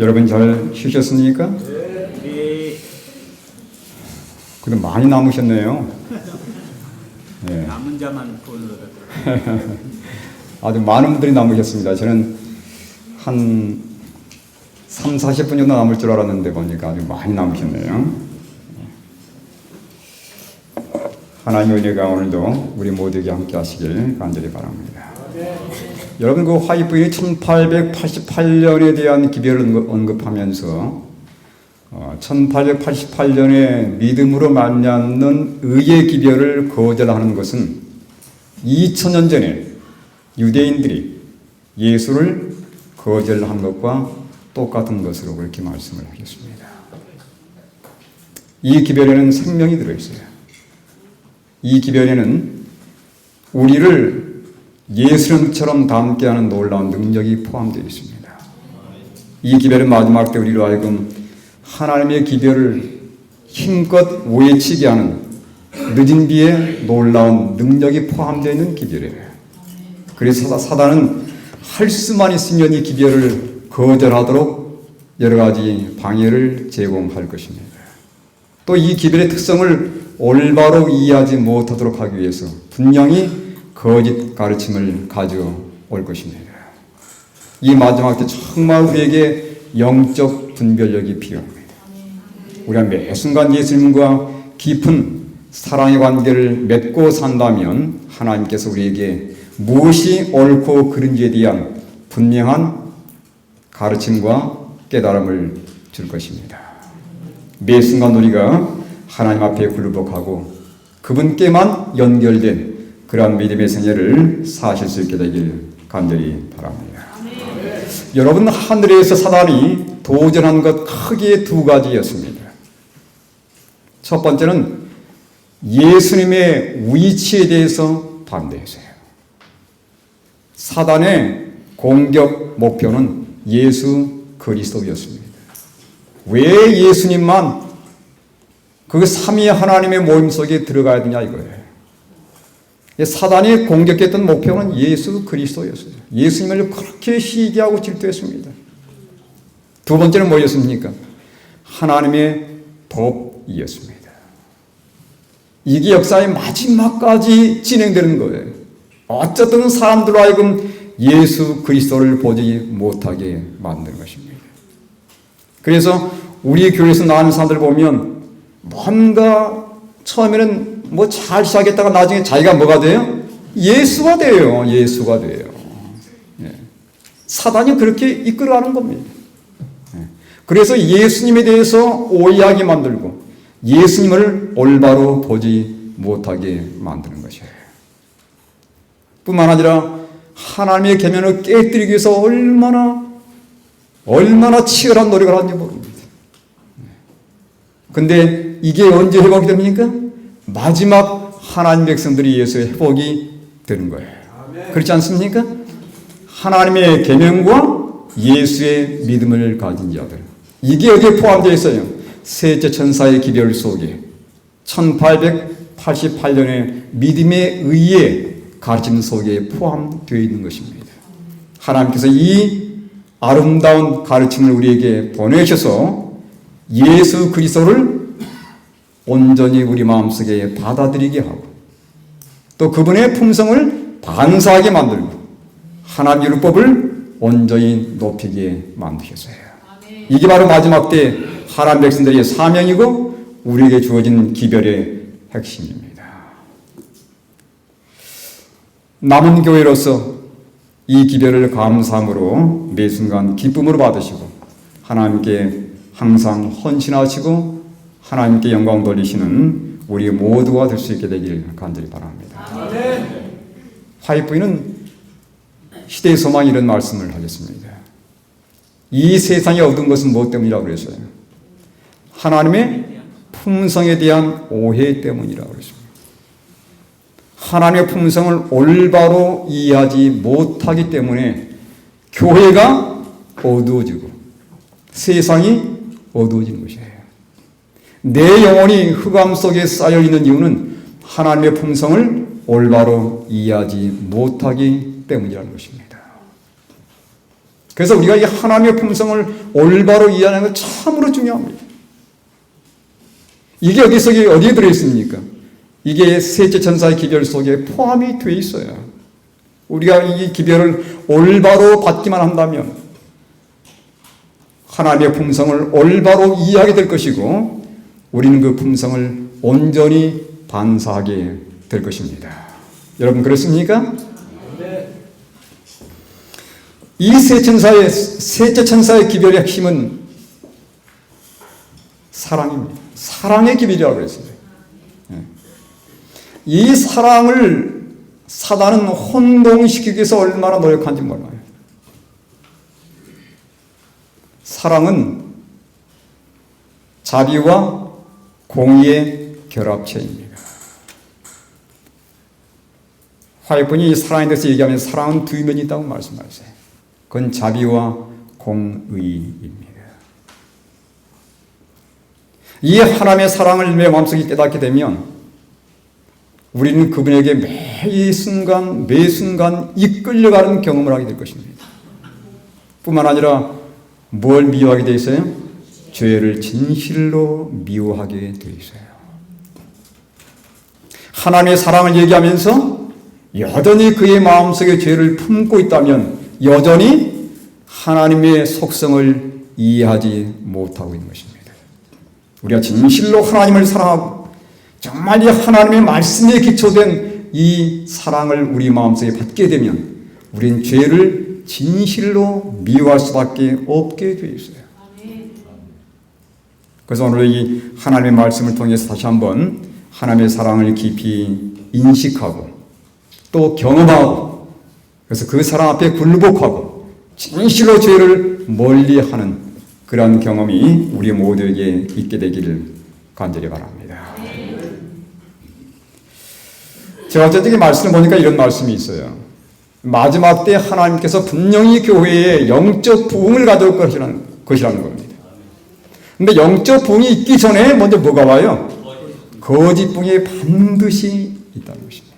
여러분 잘 쉬셨습니까? 네. 근데 많이 남으셨네요. 네. 남은 자만 돈으로 아주 많은 분들이 남으셨습니다. 저는 한 3, 40분 정도 남을 줄 알았는데 보니까 아주 많이 남으셨네요. 하나님의 은혜가 오늘도 우리 모두에게 함께 하시길 간절히 바랍니다. 여러분, 그 화이트부인이 1888년에 대한 기별을 언급하면서 1888년에 믿음으로 말미암는 의의 기별을 거절하는 것은 2000년 전에 유대인들이 예수를 거절한 것과 똑같은 것으로 그렇게 말씀을 하겠습니다. 이 기별에는 생명이 들어있어요. 이 기별에는 우리를 예수님처럼 닮게 하는 놀라운 능력이 포함되어 있습니다. 이 기별은 마지막 때 우리로 하여금 하나님의 기별을 힘껏 외치게 하는 늦은 비에 놀라운 능력이 포함되어 있는 기별이에요. 그래서 사단은 할 수만 있으면 이 기별을 거절하도록 여러 가지 방해를 제공할 것입니다. 또 이 기별의 특성을 올바로 이해하지 못하도록 하기 위해서 분명히 거짓 가르침을 가져올 것입니다. 이 마지막 때 정말 우리에게 영적 분별력이 필요합니다. 우리가 매 순간 예수님과 깊은 사랑의 관계를 맺고 산다면 하나님께서 우리에게 무엇이 옳고 그른지에 대한 분명한 가르침과 깨달음을 줄 것입니다. 매 순간 우리가 하나님 앞에 굴복하고 그분께만 연결된 그러한 믿음의 생애를 사실 수 있게 되길 간절히 바랍니다. 여러분, 하늘에서 사단이 도전한 것 크게 두 가지였습니다. 첫 번째는 예수님의 위치에 대해서 반대했어요. 사단의 공격 목표는 예수 그리스도였습니다. 왜 예수님만 그 삼위 하나님의 모임 속에 들어가야 되냐 이거예요. 사단이 공격했던 목표는 예수 그리스도였어요. 예수님을 그렇게 시기하고 질투했습니다. 두 번째는 뭐였습니까? 하나님의 법이었습니다. 이게 역사의 마지막까지 진행되는 거예요. 어쨌든 사람들로 하여금 예수 그리스도를 보지 못하게 만드는 것입니다. 그래서 우리 교회에서 나오는 사람들 보면 뭔가 처음에는 뭐 잘 시작했다가 나중에 자기가 뭐가 돼요? 예수가 돼요. 예수가 돼요. 사단이 그렇게 이끌어가는 겁니다. 그래서 예수님에 대해서 오해하게 만들고 예수님을 올바로 보지 못하게 만드는 것이에요. 뿐만 아니라 하나님의 계명을 깨뜨리기 위해서 얼마나 치열한 노력을 하는지 모릅니다. 근데 이게 언제 회복이 됩니까? 마지막 하나님 백성들이 예수의 회복이 되는 거예요. 그렇지 않습니까? 하나님의 계명과 예수의 믿음을 가진 자들, 이게 여기에 포함되어 있어요. 셋째 천사의 기별 속에 1888년의 믿음의 의의 가르침 속에 포함되어 있는 것입니다. 하나님께서 이 아름다운 가르침을 우리에게 보내셔서 예수 그리스도를 온전히 우리 마음속에 받아들이게 하고 또 그분의 품성을 반사하게 만들고 하나님의 율법을 온전히 높이게 만드셨어요. 이게 바로 마지막 때 하나님 백성들의 사명이고 우리에게 주어진 기별의 핵심입니다. 남은 교회로서 이 기별을 감사함으로 매 순간 기쁨으로 받으시고 하나님께 항상 헌신하시고 하나님께 영광 돌리시는 우리 모두가 될 수 있게 되길 간절히 바랍니다. 화이트부인은 시대의 소망 이런 말씀을 하셨습니다. 이 세상에 얻은 것은 무엇 때문이라고 그랬어요? 하나님의 품성에 대한 오해 때문이라고 그랬습니다. 하나님의 품성을 올바로 이해하지 못하기 때문에 교회가 어두워지고 세상이 어두워지는 것이에요. 내 영혼이 흑암 속에 쌓여있는 이유는 하나님의 품성을 올바로 이해하지 못하기 때문이라는 것입니다. 그래서 우리가 이 하나님의 품성을 올바로 이해하는 건 참으로 중요합니다. 이게 어디에 들어있습니까? 이게 셋째 천사의 기별 속에 포함이 되어 있어요. 우리가 이 기별을 올바로 받기만 한다면 하나님의 품성을 올바로 이해하게 될 것이고 우리는 그 품성을 온전히 반사하게 될 것입니다. 여러분 그렇습니까? 이 셋째 천사의 기별의 핵심은 사랑입니다. 사랑의 기별이라고 했어요. 이 사랑을 사단은 혼동시키기 위해서 얼마나 노력한지 몰라요. 사랑은 자비와 공의의 결합체입니다. 화해분이 사랑에 대해서 얘기하면서 사랑은 두 면이 있다고 말씀하셨어요. 그건 자비와 공의입니다. 이 하나님의 사랑을 내 마음속에 깨닫게 되면 우리는 그분에게 매 순간 이끌려가는 경험을 하게 될 것입니다. 뿐만 아니라 뭘 미워하게 되어 있어요? 죄를 진실로 미워하게 되어 있어요. 하나님의 사랑을 얘기하면서 여전히 그의 마음속에 죄를 품고 있다면 여전히 하나님의 속성을 이해하지 못하고 있는 것입니다. 우리가 진실로 하나님을 사랑하고 정말 이 하나님의 말씀에 기초된 이 사랑을 우리 마음속에 받게 되면 우리는 죄를 진실로 미워할 수밖에 없게 되어 있어요. 그래서 오늘 이 하나님의 말씀을 통해서 다시 한번 하나님의 사랑을 깊이 인식하고 또 경험하고 그래서 그 사랑 앞에 굴복하고 진실로 죄를 멀리하는 그러한 경험이 우리 모두에게 있게 되기를 간절히 바랍니다. 제가 어쨌든 이 말씀을 보니까 이런 말씀이 있어요. 마지막 때 하나님께서 분명히 교회에 영적 부흥을 가져올 것이라는 겁니다. 근데 영적 부흥이 있기 전에 먼저 뭐가 와요? 거짓 부흥이 반드시 있다는 것입니다.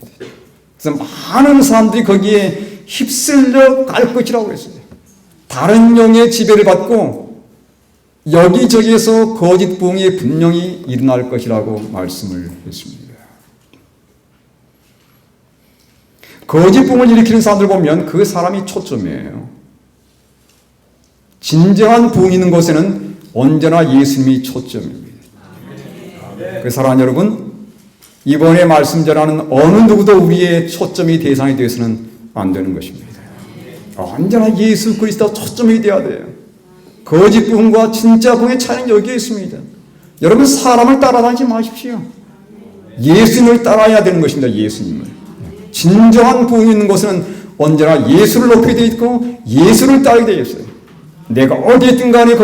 그래서 많은 사람들이 거기에 휩쓸려 갈 것이라고 했어요. 다른 영의 지배를 받고 여기저기에서 거짓 부흥이 분명히 일어날 것이라고 말씀을 했습니다. 거짓 부흥을 일으키는 사람들 보면 그 사람이 초점이에요. 진정한 부흥이 있는 곳에는 언제나 예수님이 초점입니다. 그 사랑하는 여러분, 이번에 말씀 전하는 어느 누구도 우리의 초점이 대상이 되어서는 안 되는 것입니다. 언제나 예수 그리스도 초점이 되어야 돼요. 거짓 부흥과 진짜 부흥의 차이는 여기에 있습니다. 여러분 사람을 따라다니지 마십시오. 예수님을 따라야 되는 것입니다. 예수님을. 진정한 부흥이 있는 곳은 언제나 예수를 높이게 되어 있고 예수를 따르게 되어 있어요. 내가 어디에 있든 간에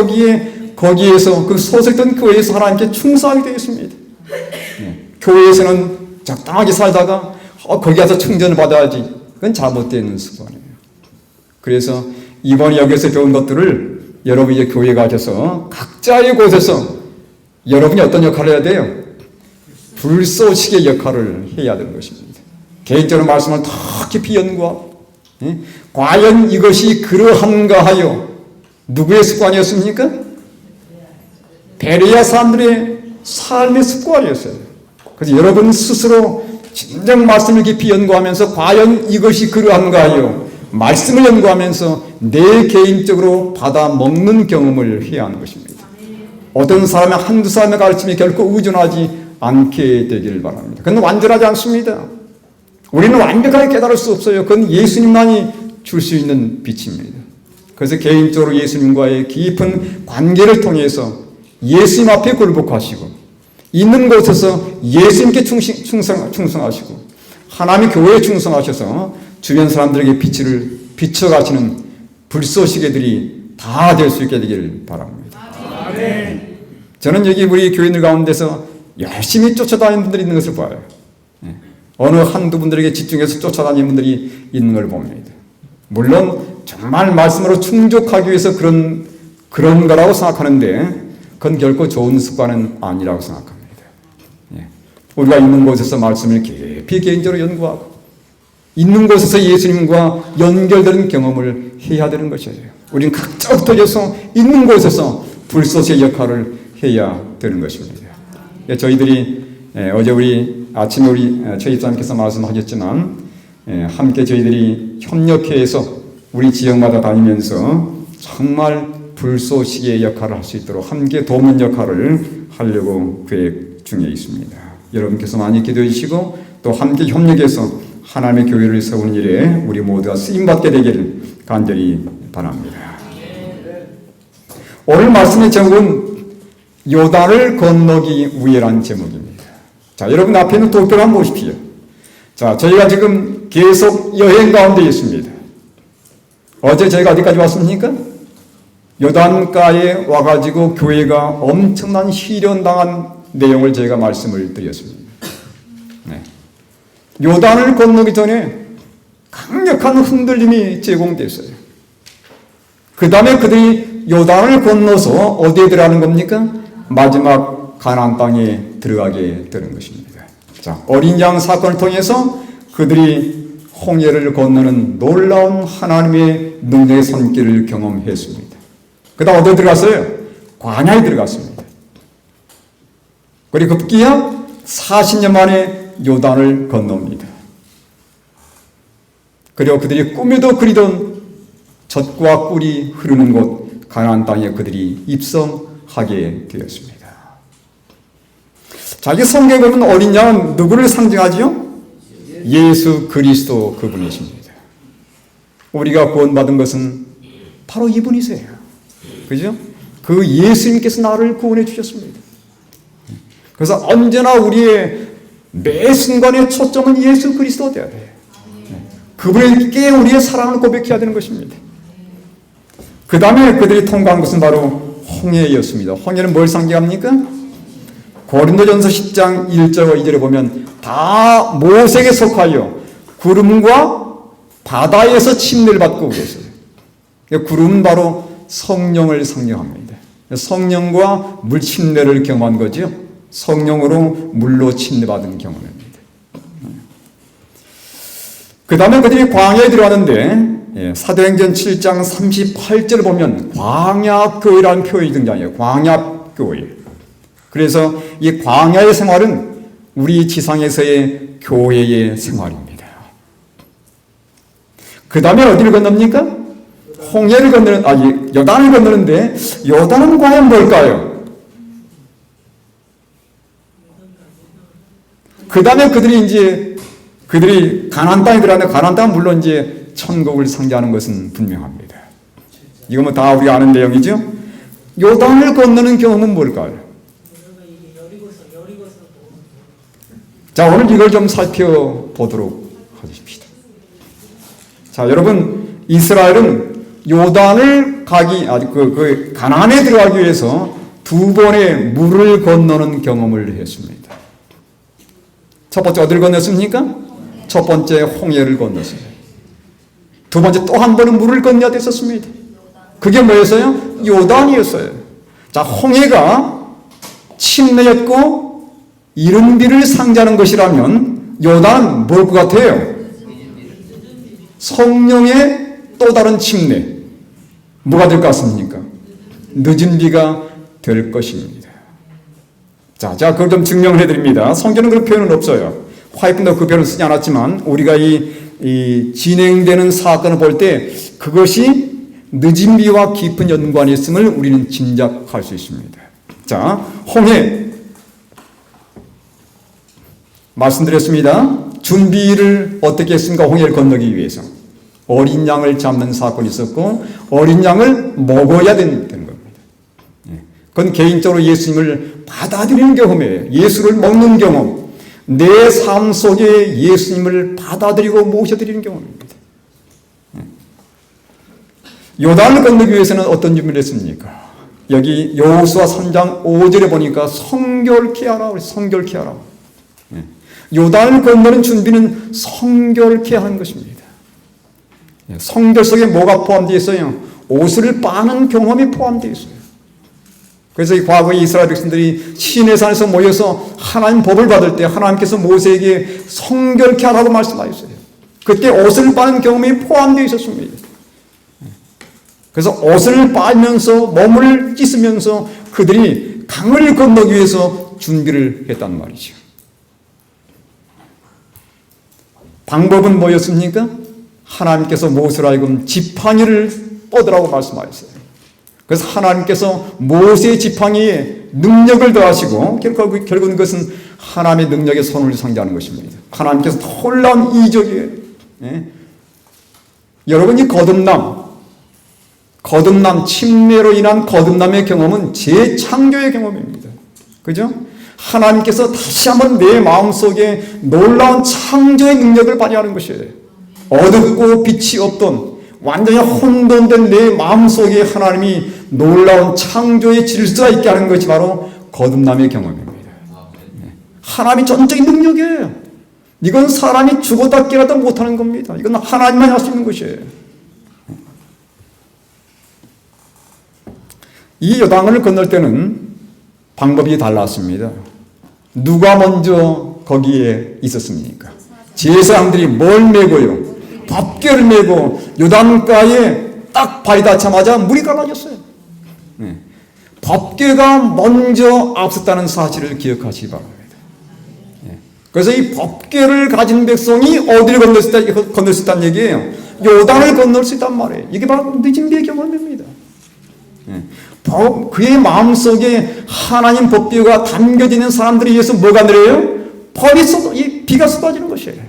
거기에서 그 소속된 교회에서 하나님께 충성하게 되어 있습니다. 교회에서는 적당하게 살다가 거기 가서 충전을 받아야지. 그건 잘못되는 습관이에요. 그래서 이번에 여기서 배운 것들을 여러분이 이제 교회에 가셔서 각자의 곳에서 여러분이 어떤 역할을 해야 돼요? 불쏘시개 역할을 해야 되는 것입니다. 개인적으로 말씀을 더 깊이 연구하고 과연 이것이 그러한가 하여 누구의 습관이었습니까? 베레아 사람들의 삶의 습관이었어요. 그래서 여러분 스스로 진정 말씀을 깊이 연구하면서 과연 이것이 그러한가 하여 말씀을 연구하면서 내 개인적으로 받아 먹는 경험을 해야 하는 것입니다. 어떤 사람의 한두 사람의 가르침에 결코 의존하지 않게 되기를 바랍니다. 그건 완전하지 않습니다. 우리는 완벽하게 깨달을 수 없어요. 그건 예수님만이 줄 수 있는 빛입니다. 그래서 개인적으로 예수님과의 깊은 관계를 통해서 예수님 앞에 굴복하시고 있는 곳에서 예수님께 충성하시고 하나님의 교회에 충성하셔서 주변 사람들에게 빛을 비춰가시는 불쏘시개들이 다 될 수 있게 되기를 바랍니다. 아멘. 저는 여기 우리 교인들 가운데서 열심히 쫓아다니는 분들이 있는 것을 봐요. 어느 한두 분들에게 집중해서 쫓아다니는 분들이 있는 걸 봅니다. 물론 정말 말씀으로 충족하기 위해서 그런 거라고 생각하는데 그건 결코 좋은 습관은 아니라고 생각합니다. 우리가 있는 곳에서 말씀을 깊이 개인적으로 연구하고 있는 곳에서 예수님과 연결되는 경험을 해야 되는 것이에요. 우리는 각자 흩어져서 있는 곳에서 불쏘시의 역할을 해야 되는 것입니다. 저희들이 어제 우리 아침에 우리 최 집사님께서 말씀하셨지만 함께 저희들이 협력회에서 우리 지역마다 다니면서 정말 불쏘시의 역할을 할 수 있도록 함께 도문 역할을 하려고 계획 중에 있습니다. 여러분께서 많이 기도해 주시고 또 함께 협력해서 하나님의 교회를 세우는 일에 우리 모두가 쓰임받게 되기를 간절히 바랍니다. 오늘 말씀의 제목은 요단을 건너기 위해라는 제목입니다. 자, 여러분 앞에 있는 도표를 한번 보십시오. 자, 저희가 지금 계속 여행 가운데 있습니다. 어제 저희가 어디까지 왔습니까? 요단가에 와가지고 교회가 엄청난 시련당한 내용을 저희가 말씀을 드렸습니다. 네. 요단을 건너기 전에 강력한 흔들림이 제공됐어요. 그 다음에 그들이 요단을 건너서 어디에 들어가는 겁니까? 마지막 가나안 땅에 들어가게 되는 것입니다. 자, 어린 양 사건을 통해서 그들이 홍해를 건너는 놀라운 하나님의 능력의 손길을 경험했습니다. 그 다음 어디에 들어갔어요? 광야에 들어갔습니다. 그리고 급기야 40년 만에 요단을 건넙니다. 그리고 그들이 꿈에도 그리던 젖과 꿀이 흐르는 곳 가나안 땅에 그들이 입성하게 되었습니다. 자기 성경에 보면 어린 양은 누구를 상징하지요? 예수 그리스도 그분이십니다. 우리가 구원받은 것은 바로 이분이세요. 그죠? 그 예수님께서 나를 구원해 주셨습니다. 그래서 언제나 우리의 매 순간의 초점은 예수 그리스도가 되어야 돼요. 그분에게 우리의 사랑을 고백해야 되는 것입니다. 그 다음에 그들이 통과한 것은 바로 홍해였습니다. 홍해는 뭘 상징합니까? 고린도전서 10장 1절과 2절에 보면 다 모세에게 속하여 구름과 바다에서 침례를 받고 계세요. 구름은 바로 성령을 상징합니다. 성령과 물 침례를 경험한 거죠. 성령으로 물로 침례받은 경험입니다. 그 다음에 그들이 광야에 들어가는데 사도행전 7장 38절을 보면 광야교회라는 표현이 등장해요. 광야교회. 그래서 이 광야의 생활은 우리 지상에서의 교회의 생활입니다. 그 다음에 어디를 건넙니까? 홍해를 건너는, 요단을 건너는데, 요단은 과연 뭘까요? 그 다음에 그들이 가나안 땅에 들어가는데, 가나안 땅은 물론 이제 천국을 상징하는 것은 분명합니다. 이거 뭐 다 우리가 아는 내용이죠? 요단을 건너는 경험은 뭘까요? 자, 오늘 이걸 좀 살펴보도록 하십시다. 자, 여러분, 이스라엘은 요단을 가나안에 들어가기 위해서 두 번의 물을 건너는 경험을 했습니다. 첫 번째 어디를 건넜습니까? 첫 번째 홍해를 건넜어요. 두 번째 또 한 번은 물을 건너야 됐었습니다. 그게 뭐였어요? 요단이었어요. 자, 홍해가 침례였고 이른 비를 상징하는 것이라면 요단은 뭘 것 같아요? 성령의 또 다른 침례. 뭐가 될 것 같습니까? 늦은 비가 될 것입니다. 자, 제가 그걸 좀 증명을 해드립니다. 성경은 그런 표현은 없어요. 화이트도 그 표현을 쓰지 않았지만 우리가 이 진행되는 사건을 볼 때 그것이 늦은 비와 깊은 연관이 있음을 우리는 짐작할 수 있습니다. 자, 홍해 말씀드렸습니다. 준비를 어떻게 했습니까? 홍해를 건너기 위해서 어린 양을 잡는 사건이 있었고 어린 양을 먹어야 되는 겁니다. 그건 개인적으로 예수님을 받아들이는 경험이에요. 예수를 먹는 경험, 내 삶 속에 예수님을 받아들이고 모셔드리는 경험입니다. 요단을 건너기 위해서는 어떤 준비를 했습니까? 여기 여호수아 3장 5절에 보니까 성결케 하라. 성결케 하라. 요단을 건너는 준비는 성결케 하는 것입니다. 성결 속에 뭐가 포함되어 있어요? 옷을 빠는 경험이 포함되어 있어요. 그래서 이 과거에 이스라엘 백성들이 시내산에서 모여서 하나님 법을 받을 때 하나님께서 모세에게 성결케 하라고 말씀하셨어요. 그때 옷을 빠는 경험이 포함되어 있었습니다. 그래서 옷을 빨면서 몸을 씻으면서 그들이 강을 건너기 위해서 준비를 했단 말이죠. 방법은 뭐였습니까? 하나님께서 모세로 하여금 지팡이를 뻗으라고 말씀하셨어요. 그래서 하나님께서 모세의 지팡이에 능력을 더하시고 결국은 그것은 하나님의 능력의 손을 상징하는 것입니다. 하나님께서 놀라운 이적이에요. 여러분, 이 거듭남, 침례로 인한 거듭남의 경험은 재창조의 경험입니다. 그죠? 하나님께서 다시 한번 내 마음속에 놀라운 창조의 능력을 발휘하는 것이에요. 어둡고 빛이 없던 완전히 혼돈된 내 마음속에 하나님이 놀라운 창조의 질서가 있게 하는 것이 바로 거듭남의 경험입니다. 하나님이 전적인 능력이에요. 이건 사람이 죽었다 깨어나도 못하는 겁니다. 이건 하나님만 할 수 있는 것이에요. 이 요단강을 건널 때는 방법이 달랐습니다. 누가 먼저 거기에 있었습니까? 제사장들이 뭘 메고요? 법궤를 메고 요단가에 딱 발이 닿자마자 물이 갈라졌어요. 법궤가 먼저 앞섰다는 사실을 기억하시기 바랍니다. 그래서 이 법궤를 가진 백성이 어디를 건널 수 있다는 얘기예요? 요단을 건널 수 있단 말이에요. 이게 바로 늦은 비의 경험입니다. 그의 마음속에 하나님 법궤가 담겨지는 사람들에 의해서 뭐가 내려요? 비가 쏟아지는 것이에요.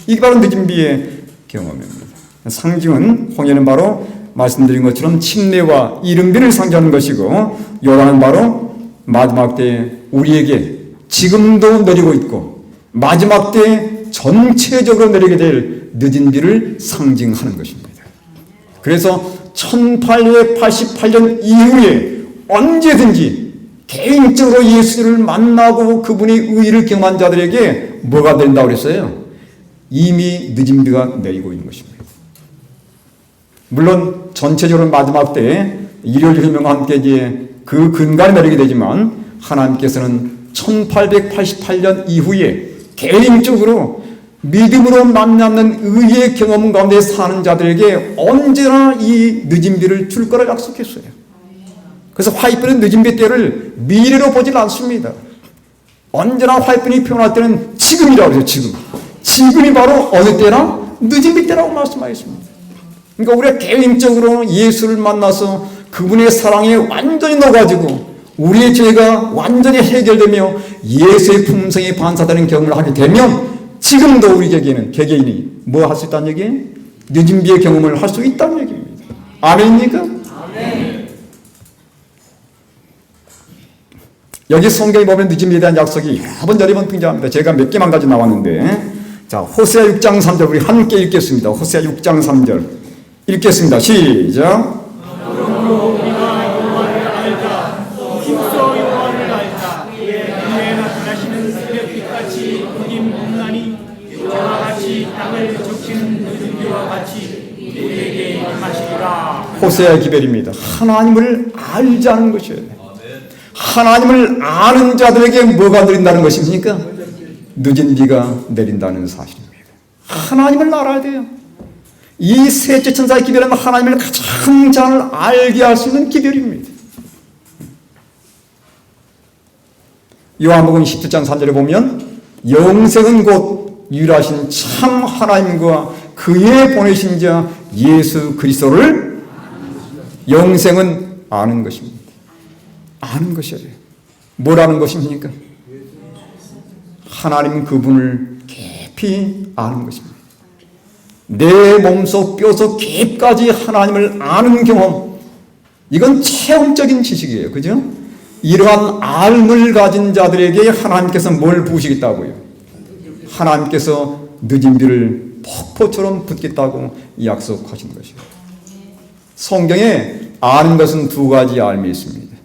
이게 바로 늦은 비의 경험입니다. 상징은 홍해는 바로 말씀드린 것처럼 침례와 이른비를 상징하는 것이고, 요단은 바로 마지막 때에 우리에게 지금도 내리고 있고 마지막 때에 전체적으로 내리게 될 늦은 비를 상징하는 것입니다. 그래서 1888년 이후에 언제든지 개인적으로 예수를 만나고 그분의 의의를 경험한 자들에게 뭐가 된다고 그랬어요? 이미 늦은 비가 내리고 있는 것입니다. 물론 전체적으로 마지막 때에 일요일혁명과 함께 이제 그 근간에 내리게 되지만, 하나님께서는 1888년 이후에 개인적으로 믿음으로 만나는 의의 경험 가운데 사는 자들에게 언제나 이 늦은 비를 줄 거라 약속했어요. 그래서 화이트는 늦은 비 때를 미래로 보질 않습니다. 언제나 화이트이 표현할 때는 지금이라고 해서 지금이 바로 어느 때나 늦은 비 때라고 말씀하셨습니다. 그러니까 우리가 개인적으로 예수를 만나서 그분의 사랑에 완전히 녹아지고 우리의 죄가 완전히 해결되며 예수의 품성에 반사되는 경험을 하게 되면 지금도 우리 개개인이 뭐 할 수 있다는 얘기예요? 늦은 비의 경험을 할 수 있다는 얘기입니다. 아멘입니까? 아멘. 여기 성경에 보면 늦은 비에 대한 약속이 여러 번 등장합니다. 제가 몇 개만 가지고 나왔는데, 자, 호세아 6장 3절 우리 함께 읽겠습니다. 호세아 6장 3절 읽겠습니다. 시작. 호세아의 기별입니다. 하나님을 알지 않은 것이에요. 하나님을 아는 자들에게 뭐가 내린다는 것입니까? 늦은 비가 내린다는 사실입니다. 하나님을 알아야 돼요. 이 셋째 천사의 기별은 하나님을 가장 잘 알게 할 수 있는 기별입니다. 요한복음 17장 3절에 보면 영생은 곧 유일하신 참 하나님과 그의 보내신 자 예수 그리스도를 영생은 아는 것입니다. 아는 것이에요. 뭘 아는 것입니까? 하나님 그분을 깊이 아는 것입니다. 내 몸속 뼈속 깊이까지 하나님을 아는 경험, 이건 체험적인 지식이에요. 그죠? 이러한 알을 가진 자들에게 하나님께서 뭘 부으시겠다고요? 하나님께서 늦은 비를 폭포처럼 붓겠다고 약속하신 것이에요. 성경에 아는 것은 두 가지 알미 있습니다.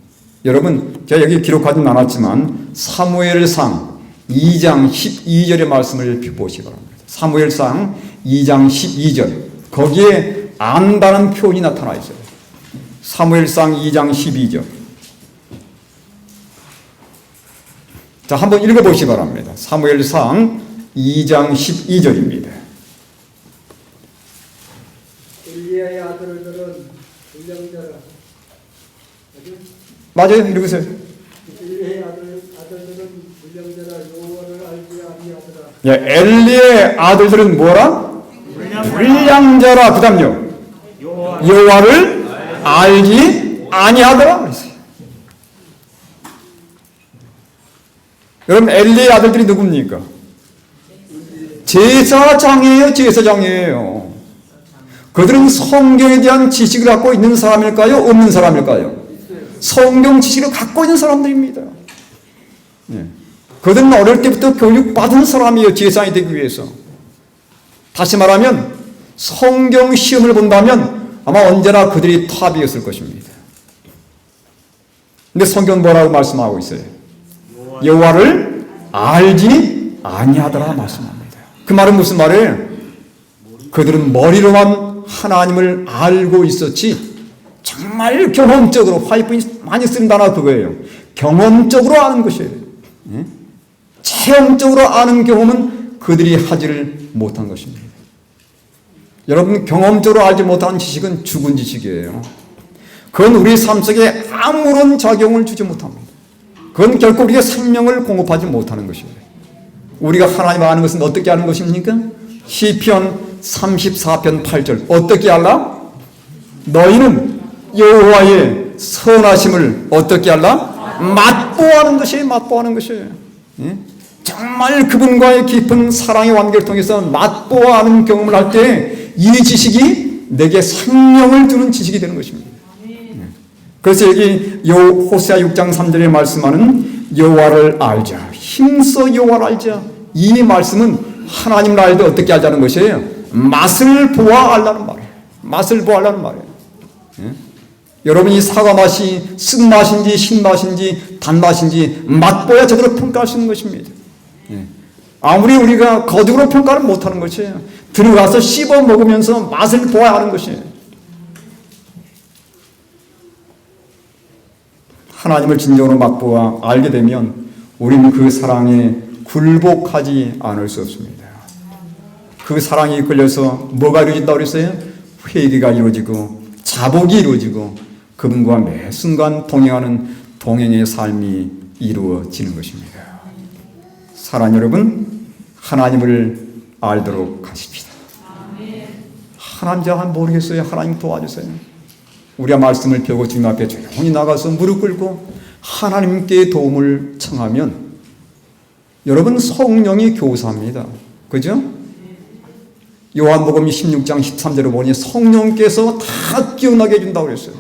여러분, 제가 여기 기록하진 않았지만 사무엘상 2장 12절의 말씀을 보시기 바랍니다. 사무엘상 2장 12절, 거기에 안다는 표현이 나타나 있어요. 사무엘상 2장 12절. 자, 한번 읽어보시기 바랍니다. 사무엘상 2장 12절입니다. 맞아요? 읽으세요. 엘리의 아들들은 불량자라 여호와를 알지 아니하더라. 예, 엘리의 아들들은 뭐라? 불량자라. 그 다음요. 여호와를 알지 아니하더라. 그랬어요. 여러분, 엘리의 아들들이 누굽니까? 제사장이에요. 제사장이에요. 그들은 성경에 대한 지식을 갖고 있는 사람일까요? 없는 사람일까요? 성경 지식을 갖고 있는 사람들입니다. 예. 그들은 어릴 때부터 교육받은 사람이에요. 제사장이 되기 위해서. 다시 말하면 성경 시험을 본다면 아마 언제나 그들이 탑이었을 것입니다. 근데 성경 뭐라고 말씀하고 있어요? 여호와를 알지 아니하더라 말씀합니다. 그 말은 무슨 말이에요? 그들은 머리로만 하나님을 알고 있었지 정말 경험적으로, 화이트분이 많이 쓰는 단어가 그거예요. 경험적으로 아는 것이에요. 체험적으로 아는 경험은 그들이 하지를 못한 것입니다. 여러분, 경험적으로 알지 못하는 지식은 죽은 지식이에요. 그건 우리 삶 속에 아무런 작용을 주지 못합니다. 그건 결코 우리가 생명을 공급하지 못하는 것이에요. 우리가 하나님을 아는 것은 어떻게 아는 것입니까? 시편 34편 8절 어떻게 알라? 너희는 여호와의 선하심을 어떻게 알라? 맛보아하는 것이에요. 맛보아하는 것이에요. 예? 정말 그분과의 깊은 사랑의 관계를 통해서 맛보아하는 경험을 할 때 이 지식이 내게 생명을 주는 지식이 되는 것입니다. 그래서 여기 호세아 6장 3절에 말씀하는 여호와를 알자, 힘써 여호와를 알자, 이 말씀은 하나님을 알되 어떻게 알자는 것이에요? 맛을 보아 알라는 말이에요. 맛을 보아 알라는 말이에요. 예? 여러분이 사과 맛이 쓴맛인지 신맛인지 단맛인지 맛보야 제대로 평가할 수 있는 것입니다. 예. 아무리 우리가 거듭으로 평가를 못하는 것이에요. 들어가서 씹어 먹으면서 맛을 보아야 하는 것이에요. 하나님을 진정으로 맛보아 알게 되면 우리는 그 사랑에 굴복하지 않을 수 없습니다. 그 사랑에 이끌려서 뭐가 이루어진다고 그랬어요? 회개가 이루어지고 자복이 이루어지고 그분과 매 순간 동행하는 동행의 삶이 이루어지는 것입니다. 사랑하는 여러분, 하나님을 알도록 하십시다. 하나님 잘 모르겠어요. 하나님 도와주세요. 우리가 말씀을 배우고 주님 앞에 조용히 나가서 무릎 꿇고 하나님께 도움을 청하면 여러분 성령이 교사합니다. 그죠? 요한복음 16장 13절에 보니 성령께서 다 기억나게 해준다고 그랬어요.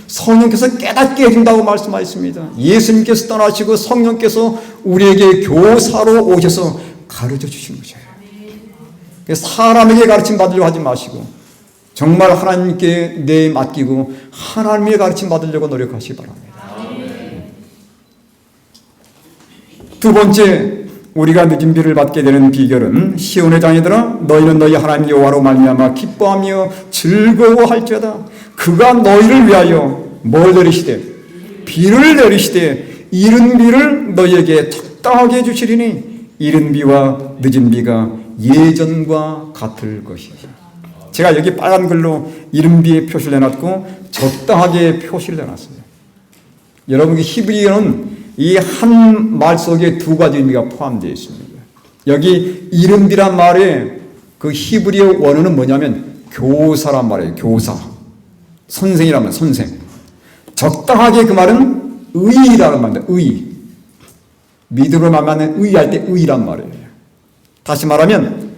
성령께서 깨닫게 해준다고 말씀하셨습니다. 예수님께서 떠나시고 성령께서 우리에게 교사로 오셔서 가르쳐 주신 거예요. 사람에게 가르침 받으려고 하지 마시고 정말 하나님께 내 맡기고 하나님의 가르침 받으려고 노력하시기 바랍니다. 두 번째, 우리가 늦은 비를 받게 되는 비결은 시온의 자녀들아 너희는 너희 하나님 여호와로 말미암아 기뻐하며 즐거워할지어다. 그가 너희를 위하여 뭘 내리시되 비를 내리시되 이른 비를 너희에게 적당하게 주시리니 이른 비와 늦은 비가 예전과 같을 것이다. 제가 여기 빨간 글로 이른 비에 표시를 내놨고 적당하게 표시를 내놨어요. 여러분, 히브리어는 이 한 말 속에 두 가지 의미가 포함되어 있습니다. 여기 이른 비란 말에 그 히브리어 원어는 뭐냐면 교사란 말이에요. 교사. 선생이라면 선생. 적당하게 그 말은 의라는 말입니다. 의. 믿음으로 말하면 의할 때 의란 말이에요. 다시 말하면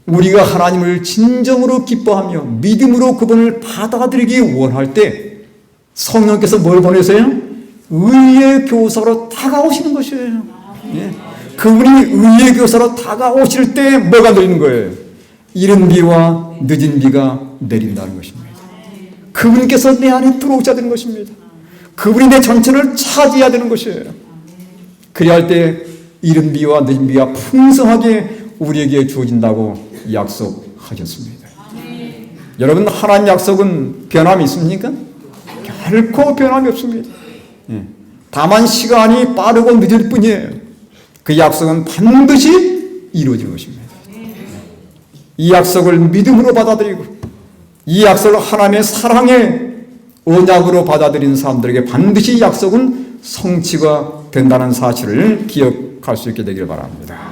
우리가 하나님을 진정으로 기뻐하며 믿음으로 그분을 받아들이기 원할 때 성령께서 뭘 보내세요? 의의 교사로 다가오시는 것이에요. 예. 그분이 의의 교사로 다가오실 때 뭐가 내리는 거예요? 이른 비와 늦은 비가 내린다는 것입니다. 그분께서 내 안에 들어오셔야 되는 것입니다. 그분이 내 전체를 차지해야 되는 것이에요. 그래야 할 때 이른 비와 늦은 비가 풍성하게 우리에게 주어진다고 약속하셨습니다. 여러분, 하나님 약속은 변함이 있습니까? 결코 변함이 없습니다. 다만 시간이 빠르고 늦을 뿐이에요. 그 약속은 반드시 이루어질 것입니다. 이 약속을 믿음으로 받아들이고 이 약속을 하나님의 사랑에 언약으로 받아들인 사람들에게 반드시 약속은 성취가 된다는 사실을 기억할 수 있게 되길 바랍니다.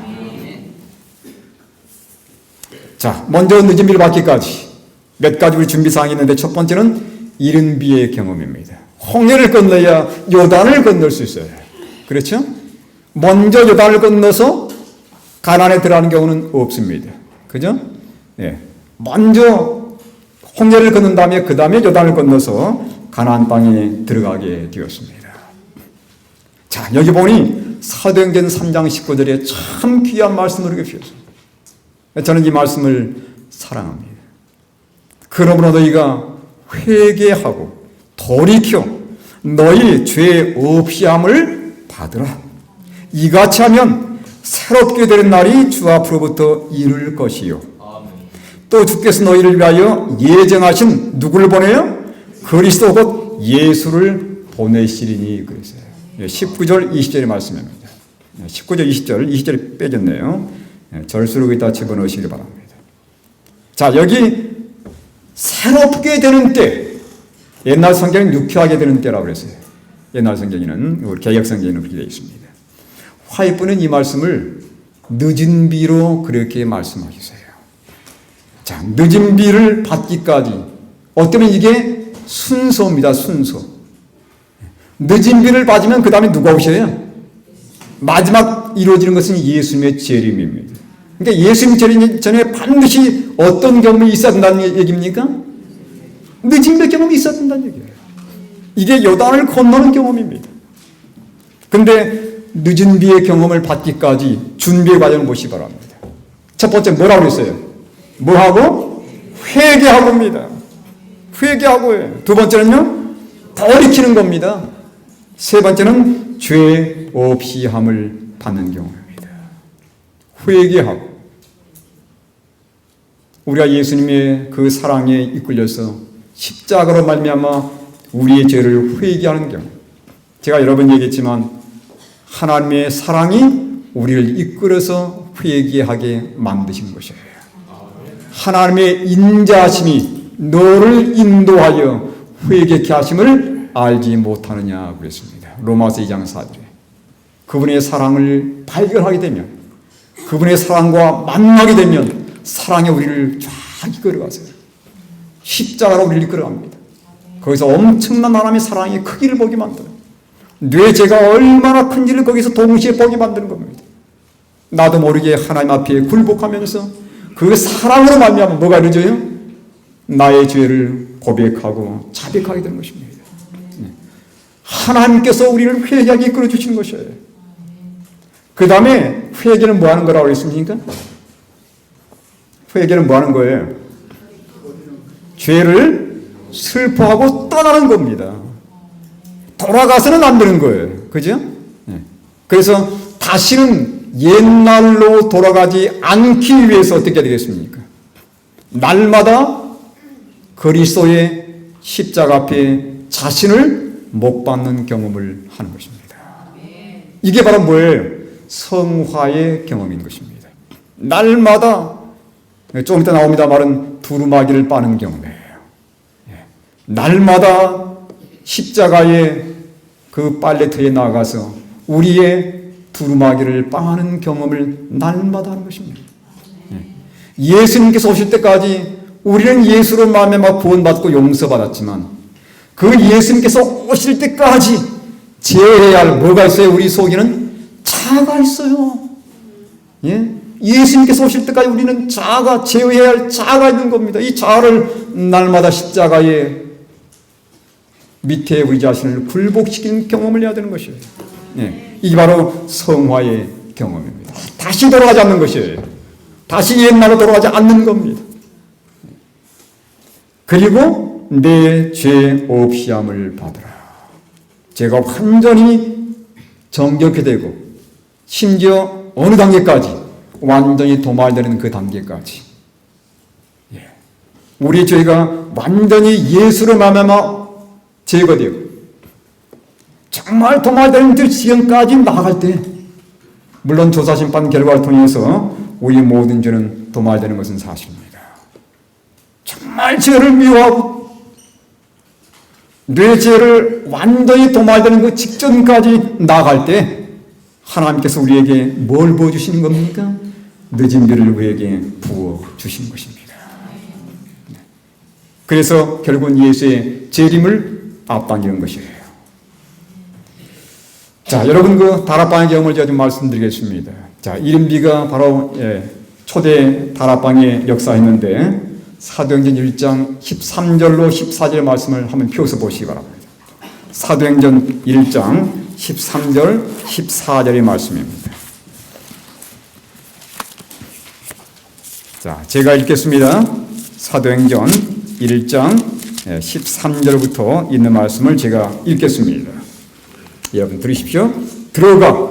자, 먼저 늦은 비를 받기까지 몇 가지 우리 준비사항이 있는데 첫 번째는 이른 비의 경험입니다. 홍해를 건너야 요단을 건널 수 있어요. 그렇죠? 먼저 요단을 건너서 가나안에 들어가는 경우는 없습니다. 그죠? 예. 먼저 홍해를 건넌 다음에 그 다음에 요단을 건너서 가나안 땅에 들어가게 되었습니다. 자, 여기 보니 사도행전 3장 19절에 참 귀한 말씀을 이렇게 주셨습니다. 저는 이 말씀을 사랑합니다. 그러므로 너희가 회개하고 돌이켜 너희 죄 없이 함을 받으라. 이같이 하면 새롭게 되는 날이 주 앞으로부터 이룰 것이요. 또 주께서 너희를 위하여 예정하신 누구를 보내요? 그리스도 곧 예수를 보내시리니 그랬어요. 19절 20절의 말씀입니다. 19절 20절이 빼졌네요. 절수로 여기다 집어넣으시기 바랍니다. 자, 여기 새롭게 되는 때, 옛날 성경은 유쾌하게 되는 때라고 그랬어요. 옛날 성경에는, 우리 개역 성경에는 그렇게 되어 있습니다. 화이프는 이 말씀을 늦은 비로 그렇게 말씀하셨어요. 자, 늦은 비를 받기까지 어쩌면 이게 순서입니다. 순서. 늦은 비를 받으면 그 다음에 누가 오셔요? 마지막 이루어지는 것은 예수님의 재림입니다. 그러니까 예수님 재림 전에 반드시 어떤 경험이 있어야 된다는 얘기입니까? 늦은 경험이 있어야 된다는 얘기예요. 이게 요단을 건너는 경험입니다. 그런데 늦은 비의 경험을 받기까지 준비의 과정을 보시기 바랍니다. 첫 번째 뭐라고 그랬어요? 뭐하고? 회개하고입니다. 회개하고예요. 두 번째는요? 돌이키는 겁니다. 세 번째는 죄 없이 함을 받는 경우입니다. 회개하고 우리가 예수님의 그 사랑에 이끌려서 십자가로 말미암아 우리의 죄를 회개하는 경우, 제가 여러 번 얘기했지만 하나님의 사랑이 우리를 이끌어서 회개하게 만드신 것이에요. 하나님의 인자하심이 너를 인도하여 회개케 하심을 알지 못하느냐 그랬습니다. 로마서 2장 4절에. 그분의 사랑을 발견하게 되면, 그분의 사랑과 만나게 되면 사랑이 우리를 쫙 이끌어가세요. 십자가로 우리를 이끌어갑니다. 거기서 엄청난 하나님의 사랑의 크기를 보게 만들어요. 내 죄가 얼마나 큰지를 거기서 동시에 보게 만드는 겁니다. 나도 모르게 하나님 앞에 굴복하면서 그 사랑으로 말미암아 뭐가 이루어져요? 나의 죄를 고백하고 자백하게 되는 것입니다. 하나님께서 우리를 회개하게 이끌어 주시는 것이에요. 그 다음에 회개는 뭐 하는 거라고 했습니까? 회개는 뭐 하는 거예요? 죄를 슬퍼하고 떠나는 겁니다. 돌아가서는 안 되는 거예요. 그죠? 그래서 다시는 옛날로 돌아가지 않기 위해서 어떻게 되겠습니까? 날마다 그리스도의 십자가 앞에 자신을 못 받는 경험을 하는 것입니다. 이게 바로 뭐예요? 성화의 경험인 것입니다. 날마다 조금 이따 나옵니다 말은 두루마기를 빠는 경험이에요. 날마다 십자가의 그 빨래터에 나가서 우리의 두루마기를 빠는 경험을 날마다 하는 것입니다. 예수님께서 오실 때까지 우리는 예수로 말미암아 구원받고 용서받았지만 그 예수님께서 오실 때까지 제어해야 할 뭐가 있어요? 우리 속에는 자아가 있어요. 예수님께서 오실 때까지 우리는 제어해야 할 자아가 있는 겁니다. 이 자아를 날마다 십자가의 밑에 우리 자신을 굴복시키는 경험을 해야 되는 것이에요. 이게 바로 성화의 경험입니다. 다시 돌아가지 않는 것이에요. 다시 옛날로 돌아가지 않는 겁니다. 그리고 내 죄 없이 함을 받으라. 죄가 완전히 정결케 되고 심지어 어느 단계까지? 완전히 도말되는 그 단계까지. 우리 죄가 완전히 예수로 말미암아 제거되고 정말 도말되는 그 지경까지 나아갈 때, 물론 조사심판 결과를 통해서 우리 모든 죄는 도말되는 것은 사실입니다. 정말 죄를 미워하고 뇌죄를 완전히 도말되는 그 직전까지 나아갈 때 하나님께서 우리에게 뭘 부어주시는 겁니까? 늦은 비를 우리에게 부어주시는 것입니다. 그래서 결국은 예수의 재림을 앞당기는 것이에요. 자, 여러분 그 다락방의 경험을 제가 좀 말씀드리겠습니다. 자, 이른비가 바로 초대 다락방의 역사였는데 사도행전 1장 13절로 14절 말씀을 한번 펴서 보시기 바랍니다. 사도행전 1장 13절 14절의 말씀입니다. 자, 제가 읽겠습니다. 사도행전 1장 13절부터 있는 말씀을 제가 읽겠습니다. 여러분 들으십시오. 들어가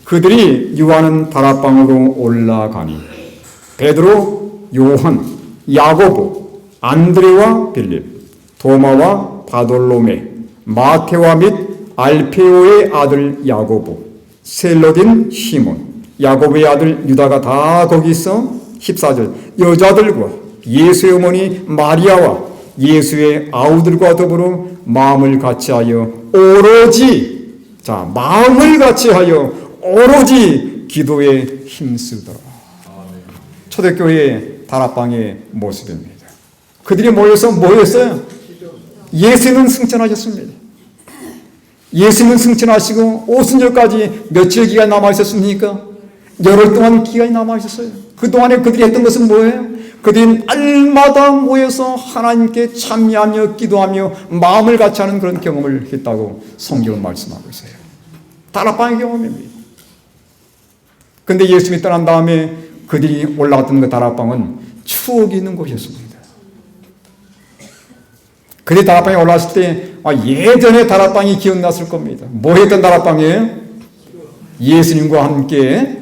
그들이 유하는 다락방으로 올라가니 베드로, 요한, 야고보, 안드레와 빌립, 도마와 바돌로메, 마테와 및 알페오의 아들 야고보, 셀로딘 시몬, 야고보의 아들 유다가 다 거기 있어. 14절 여자들과 예수의 어머니 마리아와 예수의 아우들과 더불어 마음을 같이하여 오로지 마음을 같이하여 오로지 기도에 힘쓰더라. 초대교회의 다락방의 모습입니다. 그들이 모여서 뭐 했어요? 예수는 승천하셨습니다. 예수는 승천하시고 오순절까지 며칠 기간이 남아있었습니까? 열흘 동안 기간이 남아있었어요. 그동안에 그들이 했던 것은 뭐예요? 그들이 날마다 모여서 하나님께 참여하며 기도하며 마음을 같이하는 그런 경험을 했다고 성경은 말씀하고 있어요. 다락방의 경험입니다. 그런데 예수님이 떠난 다음에 그들이 올라갔던 그 다락방은 추억이 있는 곳이었습니다. 그들이 다락방에 올라왔을 때 예전에 다락방이 기억났을 겁니다. 뭐 했던 다락방이에요? 예수님과 함께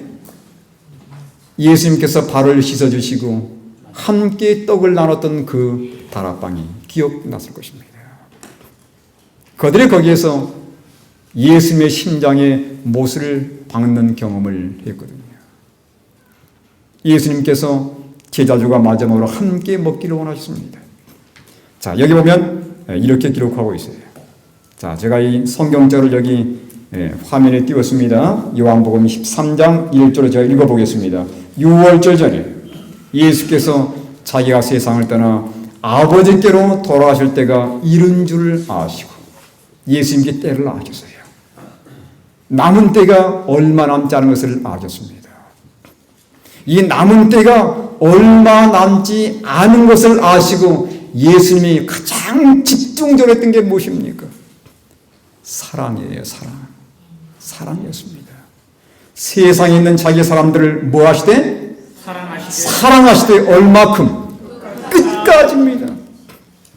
예수님께서 발을 씻어주시고 함께 떡을 나눴던 그 다락방이 기억났을 것입니다. 그들이 거기에서 예수님의 심장에 못을 박는 경험을 했거든요. 예수님께서 제자들과 마지막으로 함께 먹기를 원하셨습니다. 자, 여기 보면 이렇게 기록하고 있어요. 자, 제가 이 성경절을 여기 화면에 띄웠습니다. 요한복음 13장 1절을 제가 읽어보겠습니다. 6월절 전에 예수께서 자기가 세상을 떠나 아버지께로 돌아가실 때가 이른 줄을 아시고 예수님께 때를 아셨어요. 남은 때가 얼마 남지 않은 것을 아셨습니다. 이 남은 때가 얼마 남지 않은 것을 아시고 예수님이 가장 집중적으로 했던 게 무엇입니까? 사랑이에요. 사랑이었습니다. 세상에 있는 자기 사람들을 뭐 하시되? 사랑하시되 얼마큼? 끝까지입니다.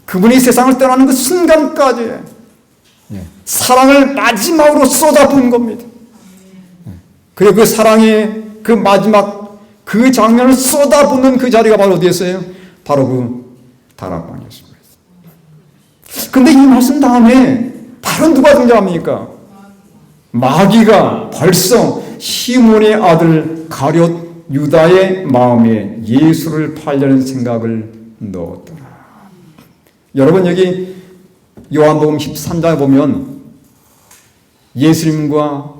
그분이 세상을 떠나는 그 순간까지 사랑을 마지막으로 쏟아부은 겁니다. 그리고 그 사랑의 그 마지막 그 장면을 쏟아붓는 그 자리가 바로 어디였어요? 바로 그 다락방이었습니다. 근데 이 말씀 다음에 바로 누가 등장합니까? 마귀가 벌써 시몬의 아들 가룟 유다의 마음에 예수를 팔려는 생각을 넣었더라. 여러분 여기 요한복음 13장에 보면 예수님과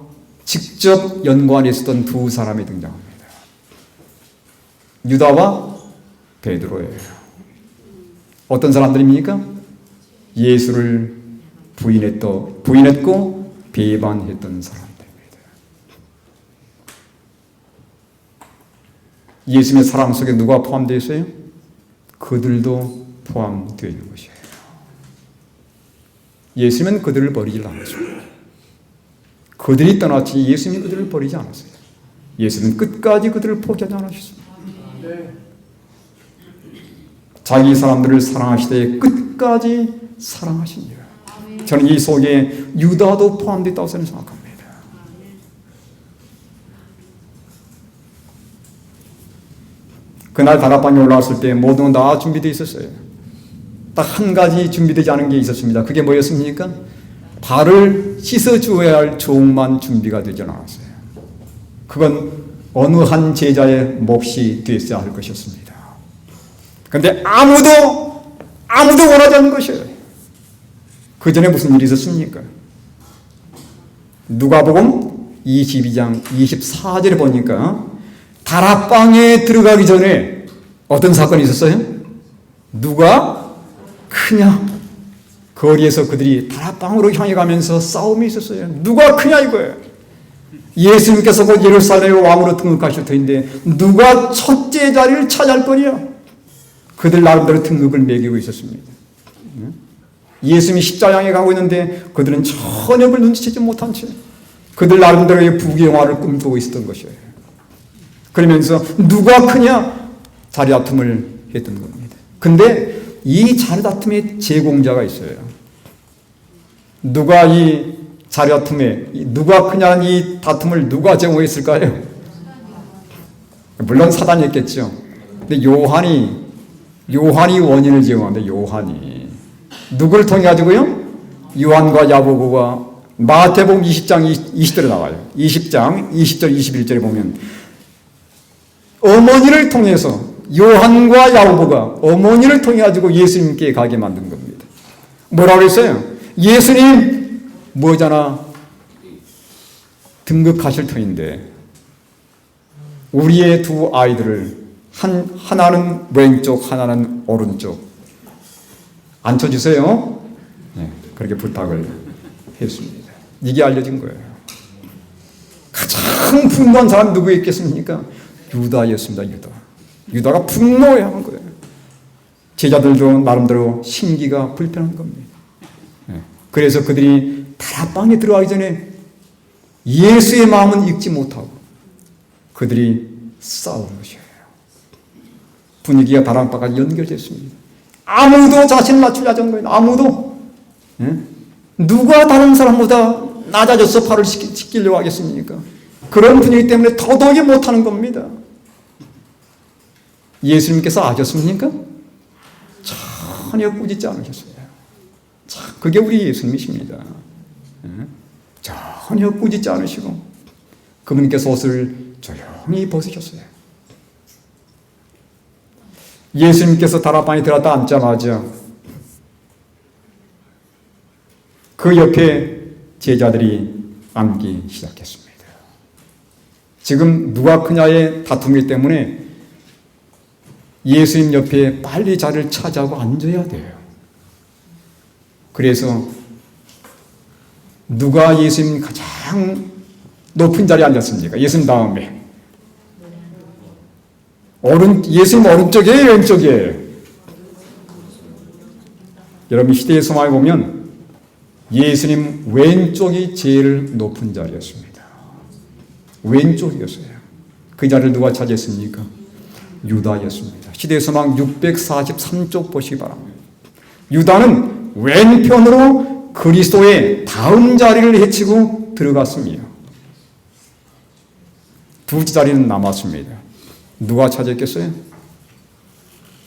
직접 연관이 있었던 두 사람이 등장합니다. 유다와 베드로예요. 어떤 사람들입니까? 예수를 부인했고 배반했던 사람들입니다. 예수님의 사랑 속에 누가 포함되어 있어요? 그들도 포함되어 있는 것이에요. 예수님은 그들을 버리지 않았습니다. 그들이 떠났지 예수님이 그들을 버리지 않았어요. 예수님은 끝까지 그들을 포기하지 않으셨습니다. 자기 사람들을 사랑하시되 끝까지 사랑하십니다. 저는 이 속에 유다도 포함되어 있다고 저는 생각합니다. 그날 다락방에 올라왔을 때 모든 건 다 준비되어 있었어요. 딱 한 가지 준비되지 않은 게 있었습니다. 그게 뭐였습니까? 발을 씻어주어야 할 종만 준비가 되지 않았어요. 그건 어느 한 제자의 몫이 되어야 할 것이었습니다. 그런데 아무도 원하지 않는 것이에요. 그 전에 무슨 일이 있었습니까? 누가복음 22장 24절에 보니까 다락방에 들어가기 전에 어떤 사건이 있었어요? 누가 크냐? 거리에서 그들이 다락방으로 향해 가면서 싸움이 있었어요. 누가 크냐 이거예요. 예수님께서 곧 예루살렘의 왕으로 등극하실 터인데 누가 첫째 자리를 차지할 거냐? 그들 나름대로 등극을 매기고 있었습니다. 예수님이 십자가에 가고 있는데 그들은 전혀 그걸 눈치채지 못한 채 그들 나름대로의 부귀영화를 꿈꾸고 있었던 것이에요. 그러면서 누가 크냐? 자리 다툼을 했던 겁니다. 근데 이 자리 다툼의 제공자가 있어요. 누가 이 자리 다툼에 누가 크냐는 이 다툼을 누가 제공했을까요? 물론 사단이었겠죠. 근데 요한이 원인을 제공하는데 요한이 누구를 통해 가지고요? 요한과 야고보가 마태복음 20장 20절에 나와요. 20장 20절 21절에 보면 어머니를 통해서 요한과 야고보가 어머니를 통해 가지고 예수님께 가게 만든 겁니다. 뭐라고 했어요? 예수님 뭐잖아 등극하실 터인데 우리의 두 아이들을 하나는 왼쪽 하나는 오른쪽 앉혀주세요. 네, 그렇게 부탁을 했습니다. 이게 알려진 거예요. 가장 분노한 사람 누구였겠습니까? 유다였습니다. 유다가 분노해한 거예요. 제자들도 나름대로 심기가 불편한 겁니다. 네, 그래서 그들이 다락방에 들어가기 전에 예수의 마음은 읽지 못하고 그들이 싸우는 것이에요. 분위기가 다락방까지 연결됐습니다. 아무도 자신을 낮추려 하지 않는 거예요. 아무도. 예? 누가 다른 사람보다 낮아져서 팔을 씻기려고 하겠습니까? 그런 분위기 때문에 더더욱이 못하는 겁니다. 예수님께서 아셨습니까? 전혀 꾸짖지 않으셨어요. 그게 우리 예수님이십니다. 예? 전혀 꾸짖지 않으시고 그분께서 옷을 조용히 벗으셨어요. 예수님께서 다락방에 들어갔다 앉자마자 그 옆에 제자들이 앉기 시작했습니다. 지금 누가 크냐의 다툼이기 때문에 예수님 옆에 빨리 자리를 차지하고 앉아야 돼요. 그래서 누가 예수님 가장 높은 자리에 앉았습니까? 예수님 다음에 예수님 오른쪽이에요, 왼쪽이에요? 여러분 시대의 소망에 보면 예수님 왼쪽이 제일 높은 자리였습니다. 왼쪽이었어요. 그 자리를 누가 차지했습니까? 유다였습니다. 시대의 소망 643쪽 보시기 바랍니다. 유다는 왼편으로 그리스도의 다음 자리를 헤치고 들어갔습니다. 두 자리는 남았습니다. 누가 차지했겠어요?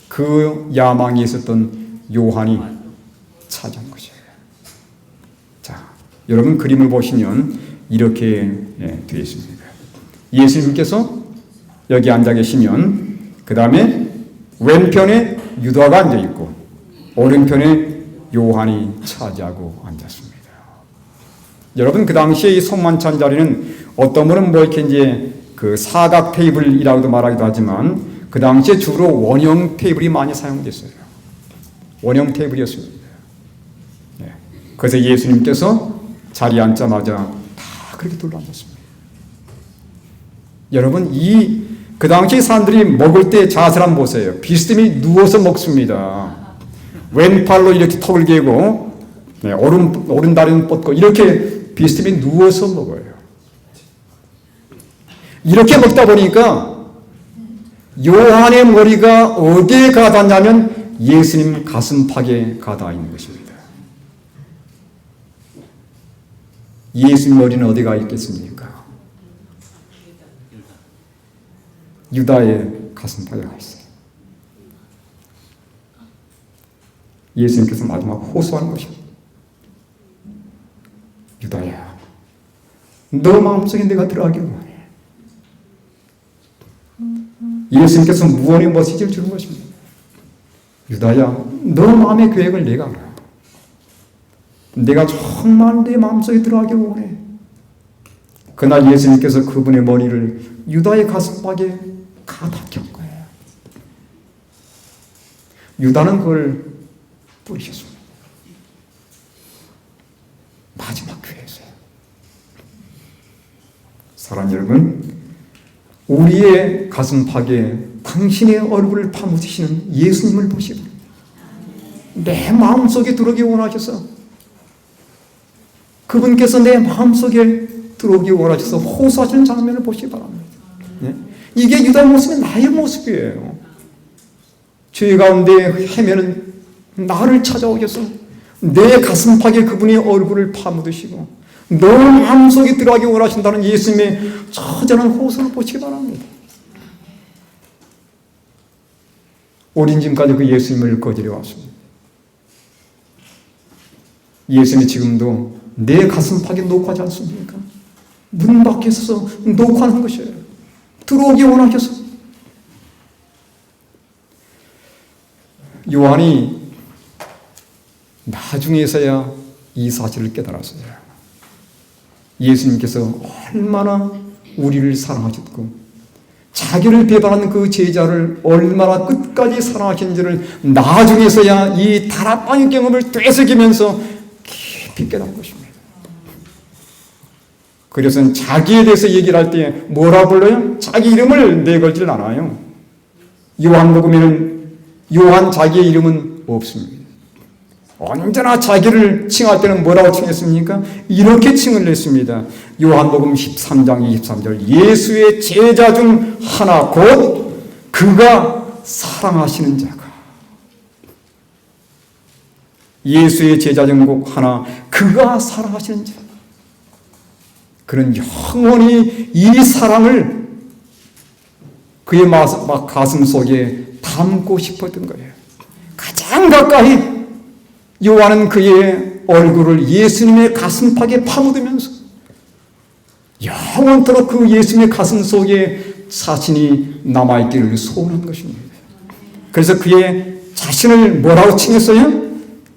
그 야망이 있었던 요한이 차지한 것이에요. 자, 여러분 그림을 보시면 이렇게 되어 있습니다. 예수님께서 여기 앉아 계시면 그 다음에 왼편에 유다가 앉아 있고 오른편에 요한이 차지하고 앉았습니다. 여러분 그 당시에 이 손만찬 자리는 어떤 분은 뭐 이렇게 이제 그 사각 테이블이라고도 말하기도 하지만 그 당시에 주로 원형 테이블이 많이 사용됐어요. 원형 테이블이었습니다. 네. 그래서 예수님께서 자리에 앉자마자 다 그렇게 둘러앉았습니다. 여러분 그 당시 사람들이 먹을 때 자세를 한번 보세요. 비스듬히 누워서 먹습니다. 왼팔로 이렇게 턱을 개고 네, 오른 다리는 뻗고 이렇게 비스듬히 누워서 먹어요. 이렇게 먹다 보니까 요한의 머리가 어디에 가닿냐면 예수님 가슴팍에 가닿아 있는 것입니다. 예수님 머리는 어디가 있겠습니까? 유다의 가슴팍에 가 있어요. 예수님께서 마지막 호소하는 것입니다. 유다야, 너 마음속에 내가 들어가기를 원해. 예수님께서 무언의 메시지를 주는 것입니다. 유다야, 너 마음의 계획을 내가 알아. 내가 정말 내 마음속에 들어가기를 원해. 그날 예수님께서 그분의 머리를 유다의 가슴팍에 가다 꼈 거예요. 유다는 그걸 뿌리셨습니다. 마지막 교회에서요. 사랑하는 여러분, 우리의 가슴팍에 당신의 얼굴을 파묻으시는 예수님을 보시고 내 마음속에 들어오기 원하셔서, 그분께서 내 마음속에 들어오기 원하셔서 호소하시는 장면을 보시기 바랍니다. 이게 유다의 모습이 나의 모습이에요. 죄 가운데 헤매는 나를 찾아오셔서 내 가슴팍에 그분의 얼굴을 파묻으시고 너 마음속에 들어가기 원하신다는 예수님의 처절한 호소를 보시기 바랍니다. 오랜 지금까지 그 예수님을 거절해 왔습니다. 예수님이 지금도 내 가슴팍에 녹화하지 않습니까? 문 밖에 서서 녹화하는 것이에요. 들어오기 원하셔서. 요한이 나중에서야 이 사실을 깨달았어요. 예수님께서 얼마나 우리를 사랑하셨고 자기를 배반하는 그 제자를 얼마나 끝까지 사랑하신지를 나중에서야 이 다락방의 경험을 되새기면서 깊이 깨달은 것입니다. 그래서 자기에 대해서 얘기를 할 때 뭐라 불러요? 자기 이름을 내걸질 않아요. 요한복음에는 요한 자기의 이름은 없습니다. 언제나 자기를 칭할 때는 뭐라고 칭했습니까? 이렇게 칭을 했습니다. 요한복음 13장 23절 예수의 제자 중 하나 곧 그가 사랑하시는 자가. 예수의 제자 중 곧 하나 그가 사랑하시는 자. 그는 영원히 이 사랑을 그의 가슴 속에 담고 싶었던 거예요. 가장 가까이 요한은 그의 얼굴을 예수님의 가슴팍에 파묻으면서 영원토록 그 예수님의 가슴 속에 자신이 남아있기를 소원한 것입니다. 그래서 그의 자신을 뭐라고 칭했어요?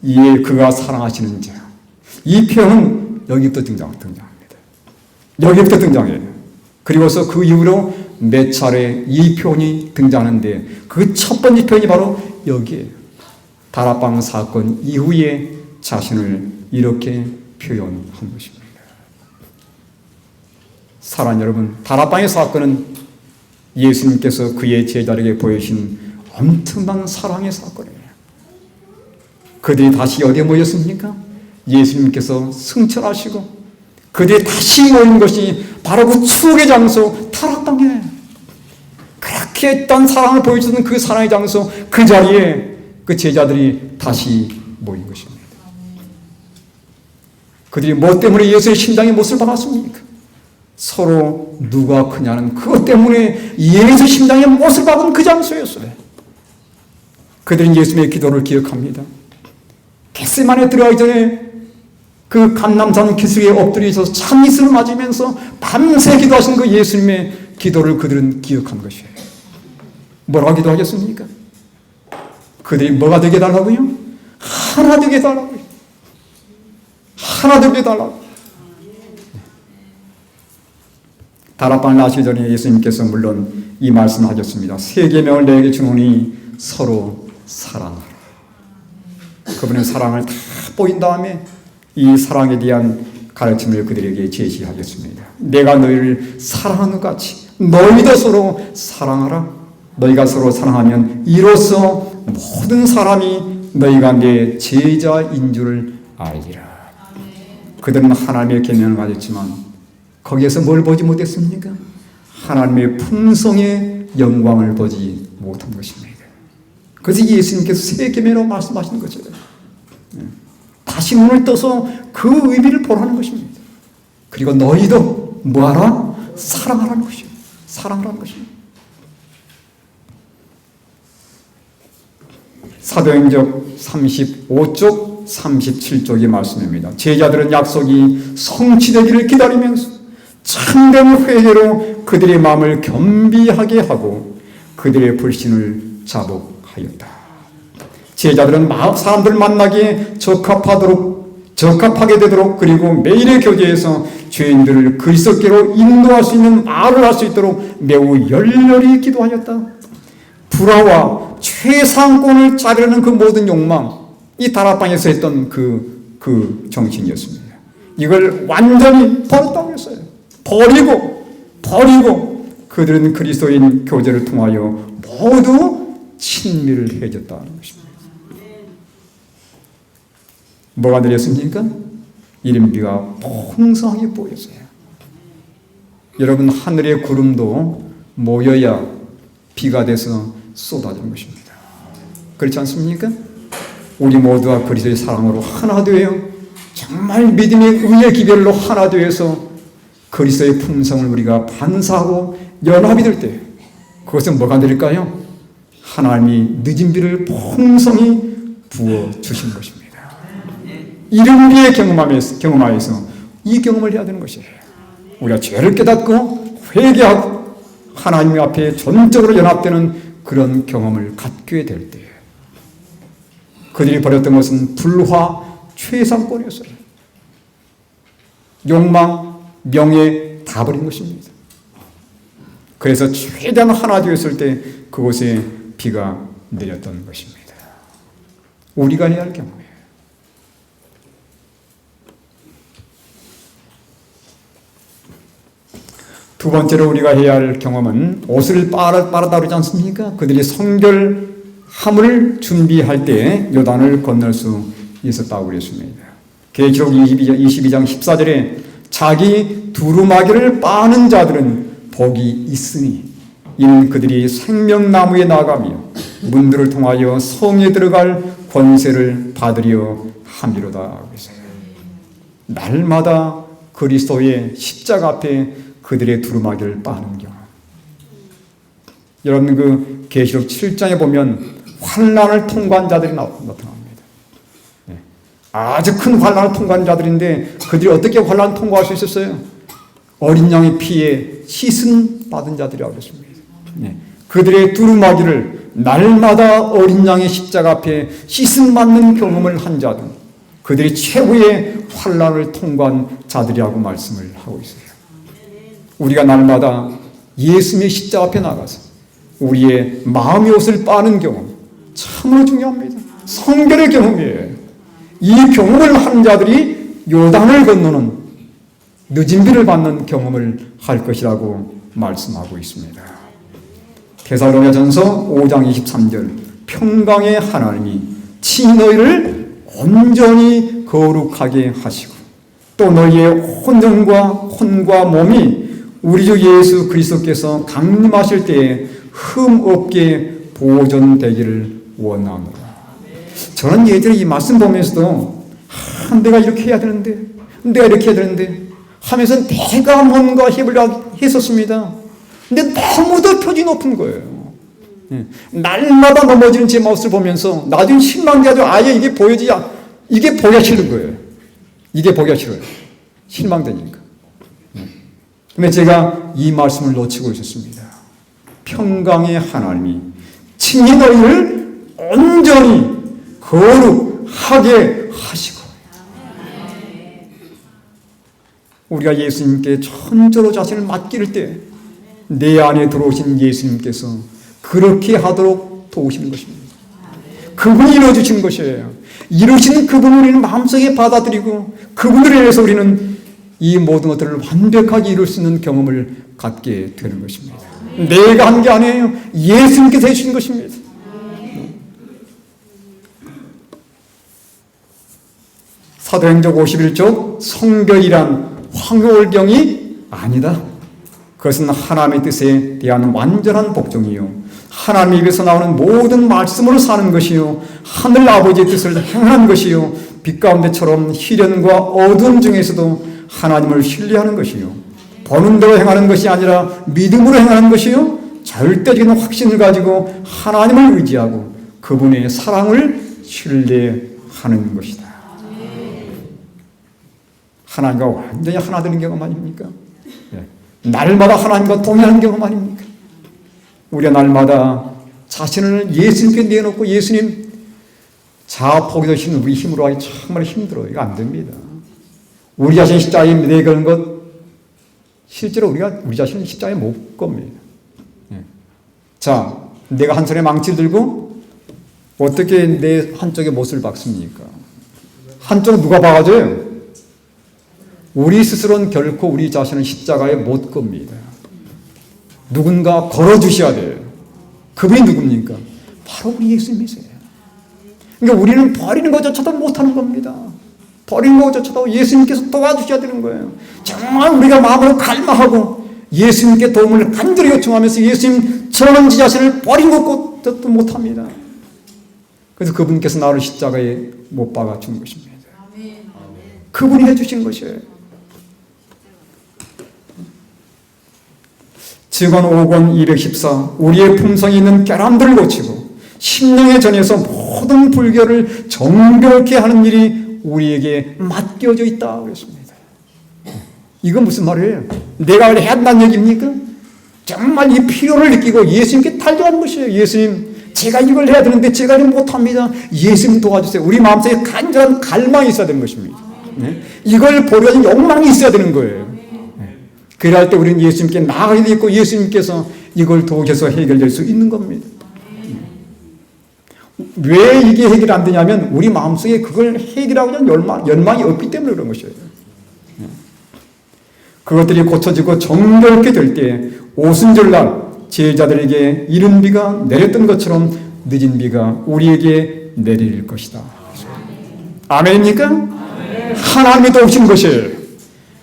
예, 그가 사랑하시는 자. 이 표현은 여기부터 등장합니다. 여기부터 등장해요. 그리고서 그 이후로 몇 차례 이 표현이 등장하는데 그 첫 번째 표현이 바로 여기에요. 다락방 사건 이후에 자신을 이렇게 표현한 것입니다. 사랑하는 여러분, 다락방의 사건은 예수님께서 그의 제자에게 보여주신 엄청난 사랑의 사건이에요. 그들이 다시 어디에 모였습니까? 예수님께서 승천하시고 그들이 다시 모인 것이 바로 그 추억의 장소 다락방이에요. 그렇게 했던 사랑을 보여주는 그 사랑의 장소, 그 자리에 그 제자들이 다시 모인 것입니다. 그들이 뭐 때문에 예수의 심장의 못을 박았습니까? 서로 누가 크냐는 그것 때문에 예수 심장의 못을 박은 그 장소였어요. 그들은 예수님의 기도를 기억합니다. 겟세마네 들어가기 전에 그 감람산 기슭에 엎드려서 찬이슬을 맞으면서 밤새 기도하신 그 예수님의 기도를 그들은 기억한 것이에요. 뭐라고 기도하겠습니까? 그들이 뭐가 되게 달라고요? 하나 되게 달라고요. 하나 되게 달라고. 다락방을 나시기 전에 예수님께서 물론 이 말씀을 하셨습니다. 세 계명을 너에게 주노니 서로 사랑하라. 그분의 사랑을 다 보인 다음에 이 사랑에 대한 가르침을 그들에게 제시하겠습니다. 내가 너희를 사랑하는 것 같이 너희도 서로 사랑하라. 너희가 서로 사랑하면 이로써 모든 사람이 너희가 내 제자인 줄을 알리라. 그들은 하나님의 계명을 가졌지만 거기에서 뭘 보지 못했습니까? 하나님의 풍성의 영광을 보지 못한 것입니다. 그래서 예수님께서 새 계명으로 말씀하시는 거죠. 다시 눈을 떠서 그 의미를 보라는 것입니다. 그리고 너희도 뭐하라? 사랑하라는 것입니다. 사랑하라는 것입니다. 사도행전 35쪽 37쪽의 말씀입니다. 제자들은 약속이 성취되기를 기다리면서 참된 회개로 그들의 마음을 겸비하게 하고 그들의 불신을 자복하였다. 제자들은 사람들 만나기에 적합하도록 적합하게 되도록, 그리고 매일의 교제에서 죄인들을 그리스도께로 인도할 수 있는 말을 할 수 있도록 매우 열렬히 기도하였다. 불화와 최상권을 자르려는 그 모든 욕망, 이 다락방에서 했던 그 정신이었습니다. 이걸 완전히 버렸다고 했어요. 버리고 그들은 그리스도인 교제를 통하여 모두 친밀해졌다는 것입니다. 뭐가 내렸습니까? 이른비가 풍성하게 보였어요. 여러분, 하늘의 구름도 모여야 비가 돼서 쏟아지는 것입니다. 그렇지 않습니까? 우리 모두가 그리스도의 사랑으로 하나 되어 정말 믿음의 의의 기별로 하나 되어서 그리스도의 품성을 우리가 반사하고 연합이 될 때, 그것은 뭐가 내릴까요? 하나님이 늦은 비를 풍성히 부어주신 것입니다. 이른 비에 경험하여서 이 경험을 해야 되는 것이에요. 우리가 죄를 깨닫고 회개하고 하나님 앞에 전적으로 연합되는 그런 경험을 갖게 될 때, 그들이 버렸던 것은 불화, 최상권이었어요. 욕망, 명예 다 버린 것입니다. 그래서 최대한 하나 되었을 때 그곳에 비가 내렸던 것입니다. 우리가 해야 할 경험이에요. 두 번째로 우리가 해야 할 경험은 옷을 빨아다 그러지 않습니까? 그들이 성결함을 준비할 때 요단을 건널 수 있었다고 그랬습니다. 계시록 22장 14절에 자기 두루마기를 빠는 자들은 복이 있으니 이는 그들이 생명나무에 나가며 문들을 통하여 성에 들어갈 권세를 받으려 함이로다. 날마다 그리스도의 십자가 앞에 그들의 두루마기를 빠는 경우. 여러분, 그 계시록 7장에 보면 환난을 통과한 자들이 나타납니다. 아주 큰 환난을 통과한 자들인데 그들이 어떻게 환난을 통과할 수 있었어요? 어린 양의 피에 씻음 받은 자들이라고 그랬습니다. 그들의 두루마기를 날마다 어린 양의 십자가 앞에 씻음 받는 경험을 한 자들, 그들이 최후의 환난을 통과한 자들이라고 말씀을 하고 있어요. 우리가 날마다 예수님의 십자가 앞에 나가서 우리의 마음의 옷을 빠는 경험, 참으로 중요합니다. 성결의 경험이에요. 이 경험을 한 자들이 요단을 건너는 늦은 비를 받는 경험을 할 것이라고 말씀하고 있습니다. 데살로니가전서 5장 23절, 평강의 하나님이 친히 너희를 온전히 거룩하게 하시고 또 너희의 혼과 몸이 우리 주 예수 그리스도께서 강림하실 때에 흠 없게 보존되기를 원하노라. 저는 예전에 이 말씀 보면서도 내가 이렇게 해야 되는데, 내가 이렇게 해야 되는데 하면서 내가 뭔가 해보려고 했었습니다. 근데 너무도 표준이 높은 거예요. 날마다 넘어지는 제 모습을 보면서 나중에 실망돼가지고 아예 이게 보이기 싫은 거예요. 이게 보기가 싫어요. 실망되니까. 근데 제가 이 말씀을 놓치고 있었습니다. 평강의 하나님이 친히 너희를 온전히 거룩하게 하시고, 우리가 예수님께 전적으로 자신을 맡길 때 내 안에 들어오신 예수님께서 그렇게 하도록 도우시는 것입니다. 그분이 이루어주신 것이에요. 이루시는 그분을 우리는 마음속에 받아들이고 그분을 위해서 우리는 이 모든 것들을 완벽하게 이룰 수 있는 경험을 갖게 되는 것입니다. 내가 한 게 아니에요. 예수님께서 해주신 것입니다. 사도행전 51쪽 성결이란 황홀경이 아니다. 그것은 하나님의 뜻에 대한 완전한 복종이요 하나님 입에서 나오는 모든 말씀으로 사는 것이요 하늘 아버지의 뜻을 행하는 것이요 빛 가운데처럼 희련과 어두움 중에서도 하나님을 신뢰하는 것이요 보는 대로 행하는 것이 아니라 믿음으로 행하는 것이요 절대적인 확신을 가지고 하나님을 의지하고 그분의 사랑을 신뢰하는 것이다. 하나님과 완전히 하나 되는 경험 아닙니까? 날마다 하나님과 동행하는 경험 아닙니까? 우리가 날마다 자신을 예수님께 내놓고 예수님, 자포기도 힘든 우리 힘으로 하기 정말 힘들어요. 이거 안 됩니다. 우리 자신 십자가에 매거는 것 실제로 우리가 우리 자신을 십자가에 못 겁니다. 자, 내가 한 손에 망치 들고 어떻게 내 한쪽에 못을 박습니까? 한쪽은 누가 박아줘요? 우리 스스로는 결코 우리 자신을 십자가에 못 겁니다. 누군가 걸어주셔야 돼요. 그분이 누굽니까? 바로 우리 예수님이세요. 그러니까 우리는 버리는 것조차도 못하는 겁니다. 버리는 것조차도 예수님께서 도와주셔야 되는 거예요. 정말 우리가 마음으로 갈망하고 예수님께 도움을 간절히 요청하면서 예수님 저는 제 자신을 버린 것도 못합니다. 그래서 그분께서 나를 십자가에 못 박아 준 것입니다. 그분이 해주신 것이에요. 증언 5권 214 우리의 품성이 있는 깨람들을 고치고 심령의 전에서 모든 불결을 정결케 하는 일이 우리에게 맡겨져 있다 그랬습니다. 이건 무슨 말이에요? 내가 해야 한다는 얘기입니까? 정말 이 필요를 느끼고 예수님께 달려가는 것이에요. 예수님 제가 이걸 해야 되는데 제가 이걸 못합니다. 예수님 도와주세요. 우리 마음속에 간절한 갈망이 있어야 되는 것입니다. 네? 이걸 보려는 욕망이 있어야 되는 거예요. 네. 그럴 때 우리는 예수님께 나아가게 돼 있고 예수님께서 이걸 도우셔서 해결될 수 있는 겁니다. 왜 이게 해결 안 되냐면 우리 마음속에 그걸 해결하고자 하는 열망이 없기 때문에 그런 것이에요. 그것들이 고쳐지고 정결케 될 때 오순절날 제자들에게 이른 비가 내렸던 것처럼 늦은 비가 우리에게 내릴 것이다. 아멘입니까? 하나님이 도우신 것이에요.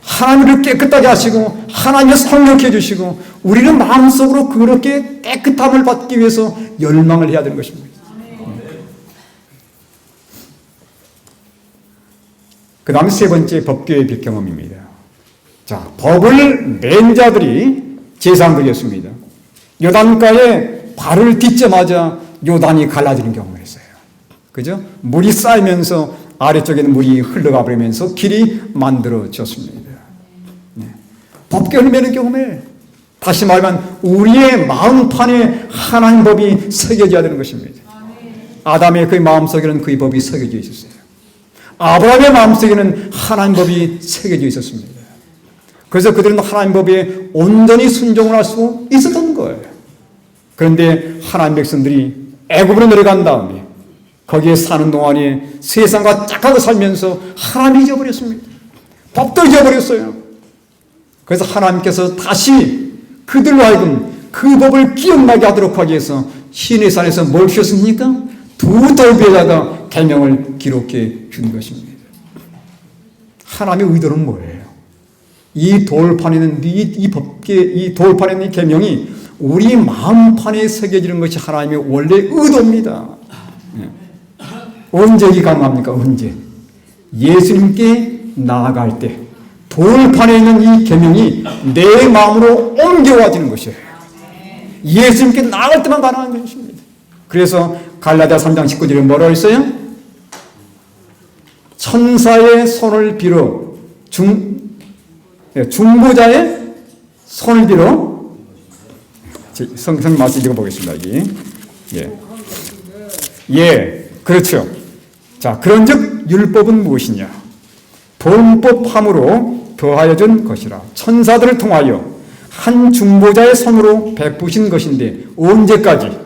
하나님을 깨끗하게 하시고 하나님을 성령케 해주시고 우리는 마음속으로 그렇게 깨끗함을 받기 위해서 열망을 해야 되는 것입니다. 그 다음 세 번째 법궤의 경험입니다. 자, 법을 낸 자들이 제사장들이었습니다. 요단가에 발을 딛자마자 요단이 갈라지는 경험을 했어요. 그죠? 물이 쌓이면서 아래쪽에는 물이 흘러가 버리면서 길이 만들어졌습니다. 네. 법궤를 매는 경험에 다시 말하면 우리의 마음판에 하나님 법이 새겨져야 되는 것입니다. 아담의 그의 마음속에는 그의 법이 새겨져 있었어요. 아브라함의 마음속에는 하나님 법이 새겨져 있었습니다. 그래서 그들은 하나님 법에 온전히 순종을 할 수 있었던 거예요. 그런데 하나님 백성들이 애굽으로 내려간 다음에 거기에 사는 동안에 세상과 짝하고 살면서 하나님을 잊어버렸습니다. 법도 잊어버렸어요. 그래서 하나님께서 다시 그들로 하여금 그 법을 기억나게 하도록 하기 위해서 시내산에서 뭘 주셨습니까? 두 돌배에다가 계명을 기록해 준 것입니다. 하나님의 의도는 뭐예요? 이 돌판에 있는 이 법계, 이 돌판에 있는 이 계명이 우리 마음판에 새겨지는 것이 하나님의 원래 의도입니다. 언제 이게 가능합니까? 언제? 예수님께 나아갈 때 돌판에 있는 이 계명이 내 마음으로 옮겨와지는 것이에요. 예수님께 나아갈 때만 가능한 것입니다. 그래서 갈라디아 3장 19절에 뭐라고 했어요? 천사의 손을 빌어 중보자의 손을 빌어 성경 말씀 읽어보겠습니다. 여기. 그렇죠. 자, 그런즉 율법은 무엇이냐? 본법함으로 더하여 준 것이라. 천사들을 통하여 한 중보자의 손으로 베푸신 것인데 언제까지?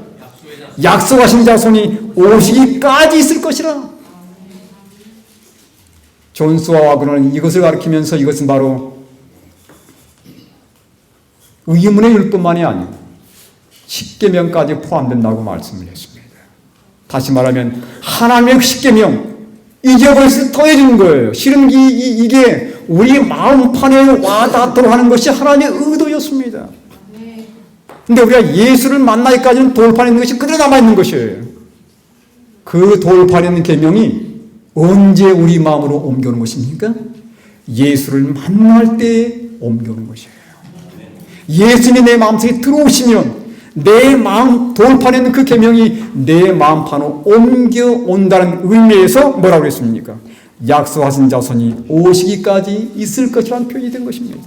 약속하신 자손이 오시기까지 있을 것이라. 존 스와와그는 이것을 가리키면서 이것은 바로 의문의 율법만이 아니고 십계명까지 포함된다고 말씀을 했습니다. 다시 말하면 하나님의 십계명 이게 벌써 더해지는 거예요. 실은 이게 우리 마음판에 와닿도록 하는 것이 하나님의 의도였습니다. 근데 우리가 예수를 만나기까지는 돌판에 있는 것이 그대로 남아있는 것이에요. 그 돌판에 있는 계명이 언제 우리 마음으로 옮겨오는 것입니까? 예수를 만날 때 옮겨오는 것이에요. 예수님이 내 마음속에 들어오시면 내 마음 돌판에 있는 그 계명이 내 마음판으로 옮겨온다는 의미에서 뭐라고 했습니까? 약속하신 자손이 오시기까지 있을 것이라는 표현이 된 것입니다.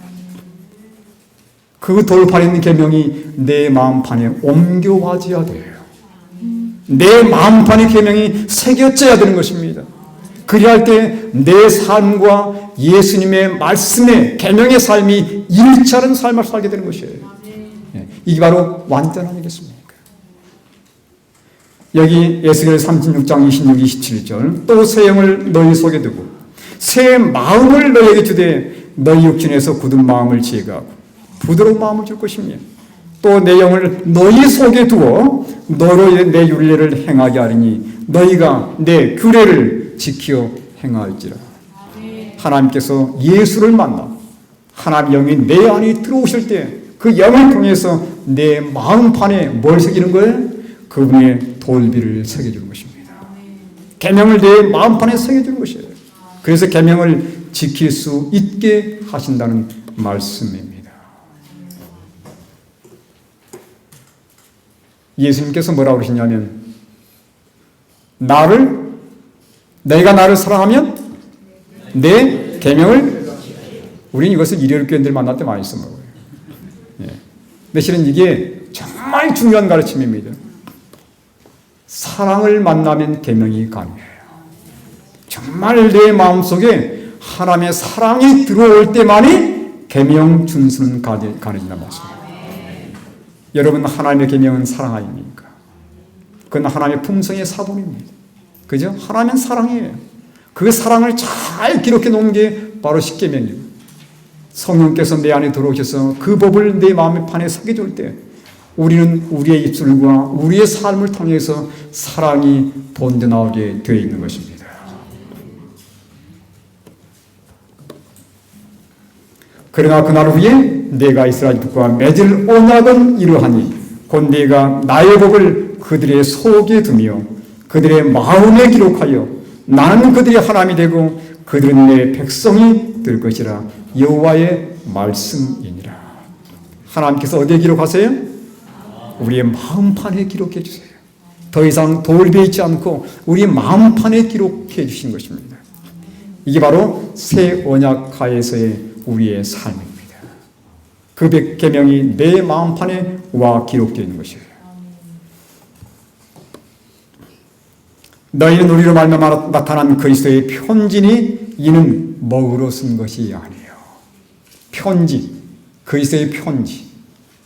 그 돌판에 있는 계명이 내 마음판에 옮겨와줘야 돼요. 내 마음판의 계명이 새겨져야 되는 것입니다. 그리할 때 내 삶과 예수님의 말씀의 계명의 삶이 일치하는 삶을 살게 되는 것이에요. 이게 바로 완전 아니겠습니까? 여기 에스겔 36장 26, 27절 또 새 영을 너희 속에 두고 새 마음을 너희에게 주되 너희 육신에서 굳은 마음을 제거하고 부드러운 마음을 줄 것이며 또 내 영을 너희 속에 두어 너로 내 율례를 행하게 하리니 너희가 내 규례를 지켜 행할지라. 하나님께서 예수를 만나 하나님 영이 내 안에 들어오실 때 그 영을 통해서 내 마음판에 뭘 새기는 거예요? 그분의 돌비를 새겨주는 것입니다. 계명을 내 마음판에 새겨주는 것이에요. 그래서 계명을 지킬 수 있게 하신다는 말씀입니다. 예수님께서 뭐라고 그러시냐면 내가 나를 사랑하면 내 계명을 우리는 이것을 일요일 교인들 만날 때 많이 써먹어요. 근데 실은 이게 정말 중요한 가르침입니다. 사랑을 만나면 계명이 가능해요. 정말 내 마음속에 하나님의 사랑이 들어올 때만이 계명 준수는 가능해진다는 말씀입니다. 여러분 하나님의 계명은 사랑 아닙니까? 그건 하나님의 품성의 사본입니다. 그죠? 하나님은 사랑이에요. 그 사랑을 잘 기록해 놓은 게 바로 십계명이고 성령께서 내 안에 들어오셔서 그 법을 내 마음의 판에 새겨줄 때 우리는 우리의 입술과 우리의 삶을 통해서 사랑이 번져나오게 되어 있는 것입니다. 그러나 그날 후에 내가 이스라엘 집과 맺을 언약은 이러하니 곧 내가 나의 법을 그들의 속에 두며 그들의 마음에 기록하여 나는 그들의 하나님이 되고 그들은 내 백성이 될 것이라. 여호와의 말씀이니라. 하나님께서 어디에 기록하세요? 우리의 마음판에 기록해 주세요. 더 이상 돌배 있지 않고 우리의 마음판에 기록해 주신 것입니다. 이게 바로 새 언약 하에서의 우리의 삶입니다. 그 계명이 내 마음판에 와 기록되어 있는 것이에요. 너희는 우리로 말미암아 나타난 그리스도의 편지니 이는 먹으로 쓴 것이 아니에요. 편지, 그리스도의 편지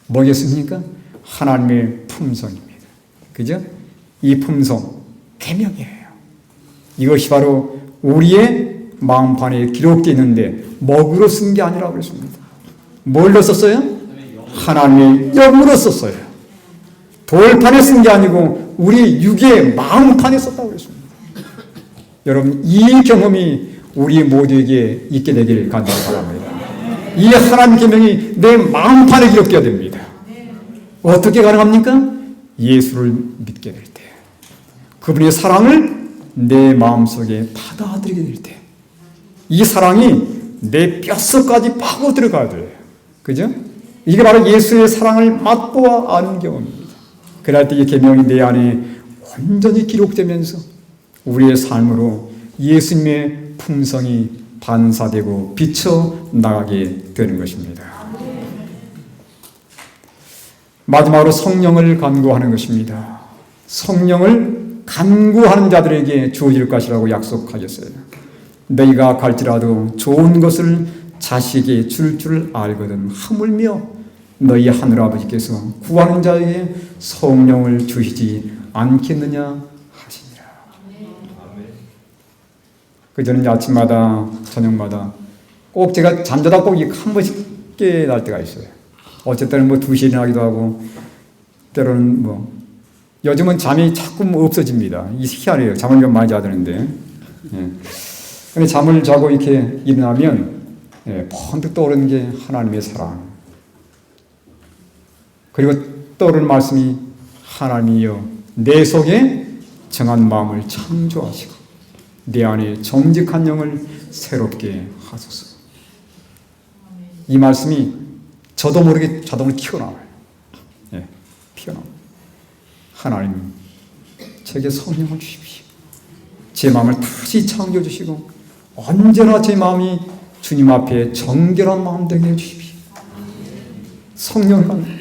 뭐겠습니까? 하나님의 품성입니다. 그죠? 이 품성, 계명이에요. 이것이 바로 우리의 마음판에 기록되어 있는데 먹으로 쓴 게 아니라고 그랬습니다. 뭘로 썼어요? 하나님의 영으로 썼어요. 돌판에 쓴 게 아니고 우리 육의 마음판에 썼다고 그랬습니다. 여러분 이 경험이 우리 모두에게 있게 되길 간절히 바랍니다. 이 하나님 계명이 내 마음판에 기록되어야 됩니다. 어떻게 가능합니까? 예수를 믿게 될 때, 그분의 사랑을 내 마음속에 받아들이게 될 때, 이 사랑이 내 뼛속까지 파고 들어가야 돼요. 그죠? 이게 바로 예수의 사랑을 맛보아 아는 경험입니다. 그럴 때 이 계명이 내 안에 온전히 기록되면서 우리의 삶으로 예수님의 품성이 반사되고 비쳐 나가게 되는 것입니다. 마지막으로 성령을 간구하는 것입니다. 성령을 간구하는 자들에게 주어질 것이라고 약속하셨어요. 너희가 갈지라도 좋은 것을 자식에게 줄 알거든 하물며 너희 하늘아버지께서 구하는 자에게 성령을 주시지 않겠느냐 하시니라. 그 저는 아침마다 저녁마다 꼭 제가 잠자다 꼭 한 번씩 깨날 때가 있어요. 어쨌든 뭐 2시에 일어나기도 하고 때로는 뭐 요즘은 잠이 자꾸 없어집니다. 이 희한해요. 잠을 좀 많이 자야 되는데. 근데 잠을 자고 이렇게 일어나면 번뜩 떠오르는 게 하나님의 사랑. 그리고 떠오르는 말씀이 하나님이여 내 속에 정한 마음을 창조하시고 내 안에 정직한 영을 새롭게 하소서. 이 말씀이 저도 모르게 자동으로 튀어나와요. 튀어나와요. 하나님 제게 성령을 주십시오. 제 마음을 다시 창조해 주시고 언제나 제 마음이 주님 앞에 정결한 마음 되게 해주십시오. 성령을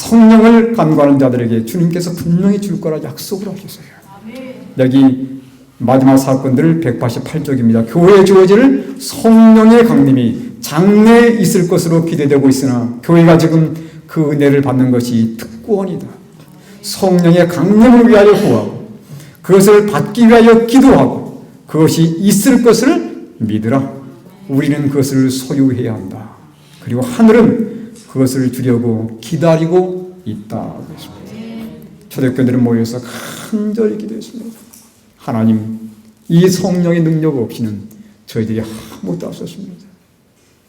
성령을 간구하는 자들에게 주님께서 분명히 줄 거라 약속을 하셨어요. 여기 마지막 사건들 188쪽입니다. 교회에 주어질 성령의 강림이 장래에 있을 것으로 기대되고 있으나 교회가 지금 그 은혜를 받는 것이 특권이다. 성령의 강림을 위하여 구하고 그것을 받기 위하여 기도하고 그것이 있을 것을 믿으라. 우리는 그것을 소유해야 한다. 그리고 하늘은 그것을 주려고 기다리고 있다. 초대교회들은 모여서 간절히 기도했습니다. 하나님, 이 성령의 능력 없이는 저희들이 아무것도 없었습니다.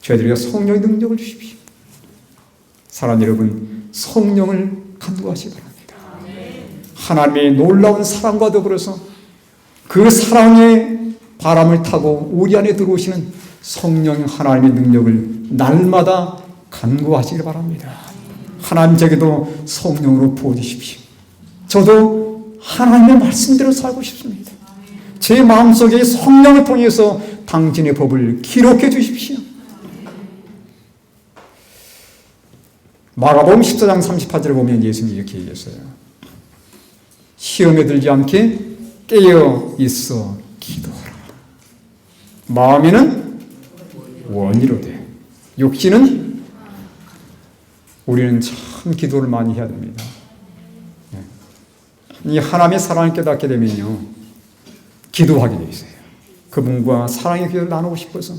저희들에게 성령의 능력을 주십시오. 사랑하는 여러분, 성령을 간구하시기 바랍니다. 하나님의 놀라운 사랑과 더불어서 그 사랑의 바람을 타고 우리 안에 들어오시는 성령 하나님의 능력을 날마다 간구하시기 바랍니다. 하나님 제게도 성령으로 부어주십시오. 저도 하나님의 말씀대로 살고 싶습니다. 제 마음속에 성령을 통해서 당신의 법을 기록해 주십시오. 마가복음 14장 38절을 보면 예수님이 이렇게 얘기했어요. 시험에 들지 않게 깨어 있어 기도하라. 마음에는 원이로되 육신은 우리는 참 기도를 많이 해야 됩니다. 이 하나님의 사랑을 깨닫게 되면요, 기도하게 돼 있어요. 그분과 사랑의 기도를 나누고 싶어서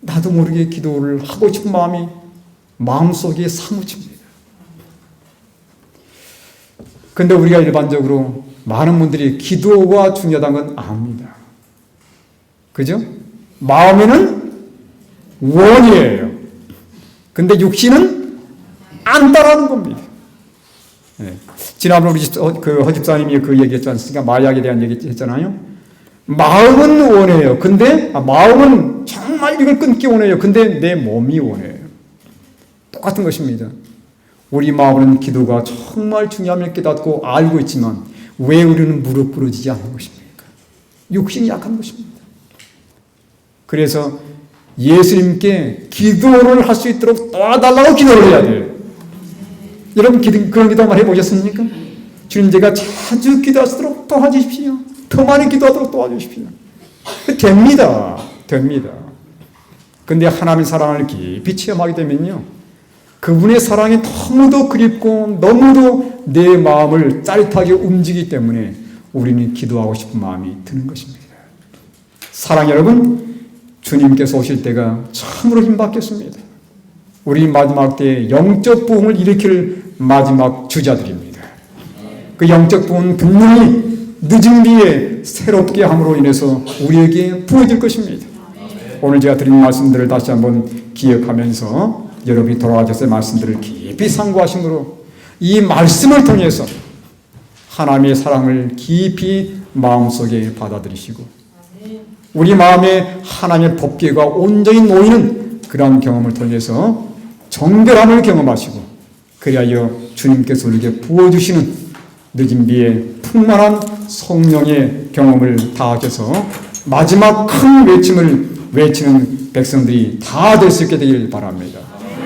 나도 모르게 기도를 하고 싶은 마음이 마음속에 사무칩니다. 그런데 우리가 일반적으로 많은 분들이 기도가 중요하다는 건 압니다. 그죠? 마음에는 원이에요. 근데 육신은 안 따라하는 겁니다. 네. 지난번에 우리 그 허집사님이 그 얘기했지 않습니까? 마약에 대한 얘기 했잖아요. 마음은 원해요. 근데 마음은 정말 이걸 끊기 원해요. 근데 내 몸이 원해요. 똑같은 것입니다. 우리 마음은 기도가 정말 중요함을 깨닫고 알고 있지만 왜 우리는 무릎 꿇어지지 않는 것입니까? 육신이 약한 것입니다. 그래서 예수님께 기도를 할 수 있도록 도와달라고 기도를 해야 돼요. 여러분 그런 기도 한번 해보셨습니까? 주님, 제가 자주 기도할 수 있도록 도와주십시오. 더 많이 기도하도록 도와주십시오. 됩니다. 됩니다. 근데 하나님의 사랑을 깊이 체험하게 되면요, 그분의 사랑이 너무도 그립고 너무도 내 마음을 짜릿하게 움직이기 때문에 우리는 기도하고 싶은 마음이 드는 것입니다. 사랑 여러분, 주님께서 오실 때가 참으로 힘받겠습니다. 우리 마지막 때에 영적 부흥을 일으킬 마지막 주자들입니다. 그 영적 부흥은 분명히 늦은 비에 새롭게 함으로 인해서 우리에게 부어질 것입니다. 오늘 제가 드린 말씀들을 다시 한번 기억하면서 여러분이 돌아가셔서 말씀들을 깊이 상고하심으로 이 말씀을 통해서 하나님의 사랑을 깊이 마음속에 받아들이시고 우리 마음에 하나님의 법궤가 온전히 놓이는 그러한 경험을 통해서 정결함을 경험하시고 그리하여 주님께서 우리에게 부어주시는 늦은 비에 풍만한 성령의 경험을 다 하셔서 마지막 큰 외침을 외치는 백성들이 다 될 수 있게 되길 바랍니다.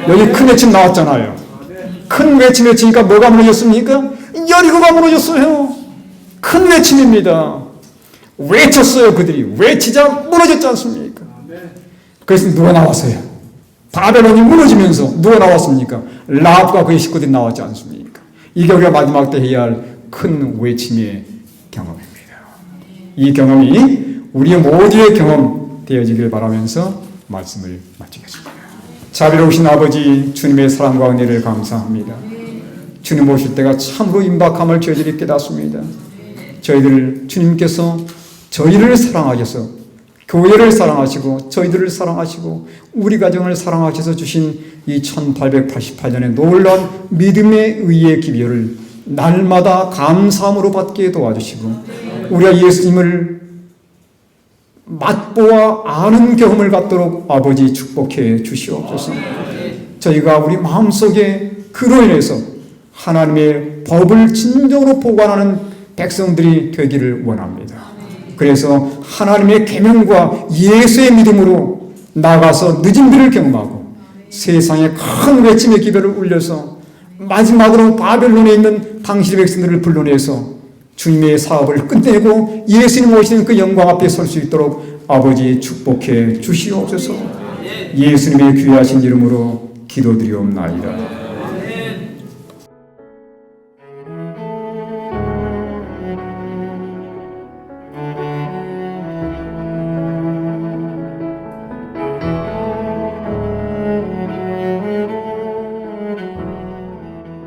여기 큰 외침 나왔잖아요. 큰 외침 외치니까 뭐가 무너졌습니까? 여리고가 무너졌어요. 큰 외침입니다. 외쳤어요. 그들이 외치자 무너졌지 않습니까? 그래서 누가 나왔어요? 바벨론이 무너지면서 누가 나왔습니까? 라합과 그의 식구들이 나왔지 않습니까? 이게 우리가 마지막 때 해야 할 큰 외침의 경험입니다. 이 경험이 우리의 모두의 경험 되어지길 바라면서 말씀을 마치겠습니다. 자비로우신 아버지, 주님의 사랑과 은혜를 감사합니다. 주님 오실 때가 참으로 임박함을 저희들이 깨닫습니다. 저희들 주님께서 저희를 사랑하셔서 교회를 사랑하시고 저희들을 사랑하시고 우리 가정을 사랑하셔서 주신 이 1888년의 놀라운 믿음의 의의 기별을 날마다 감사함으로 받게 도와주시고 우리가 예수님을 맛보아 아는 경험을 갖도록 아버지 축복해 주시옵소서. 저희가 우리 마음속에 그로 인해서 하나님의 법을 진정으로 보관하는 백성들이 되기를 원합니다. 그래서 하나님의 계명과 예수의 믿음으로 나가서 늦은 비를 경험하고 세상에 큰 외침의 기별을 울려서 마지막으로 바벨론에 있는 당신의 백성들을 불러내서 주님의 사업을 끝내고 예수님 오시는 그 영광 앞에 설 수 있도록 아버지 축복해 주시옵소서. 예수님의 귀하신 이름으로 기도드리옵나이다.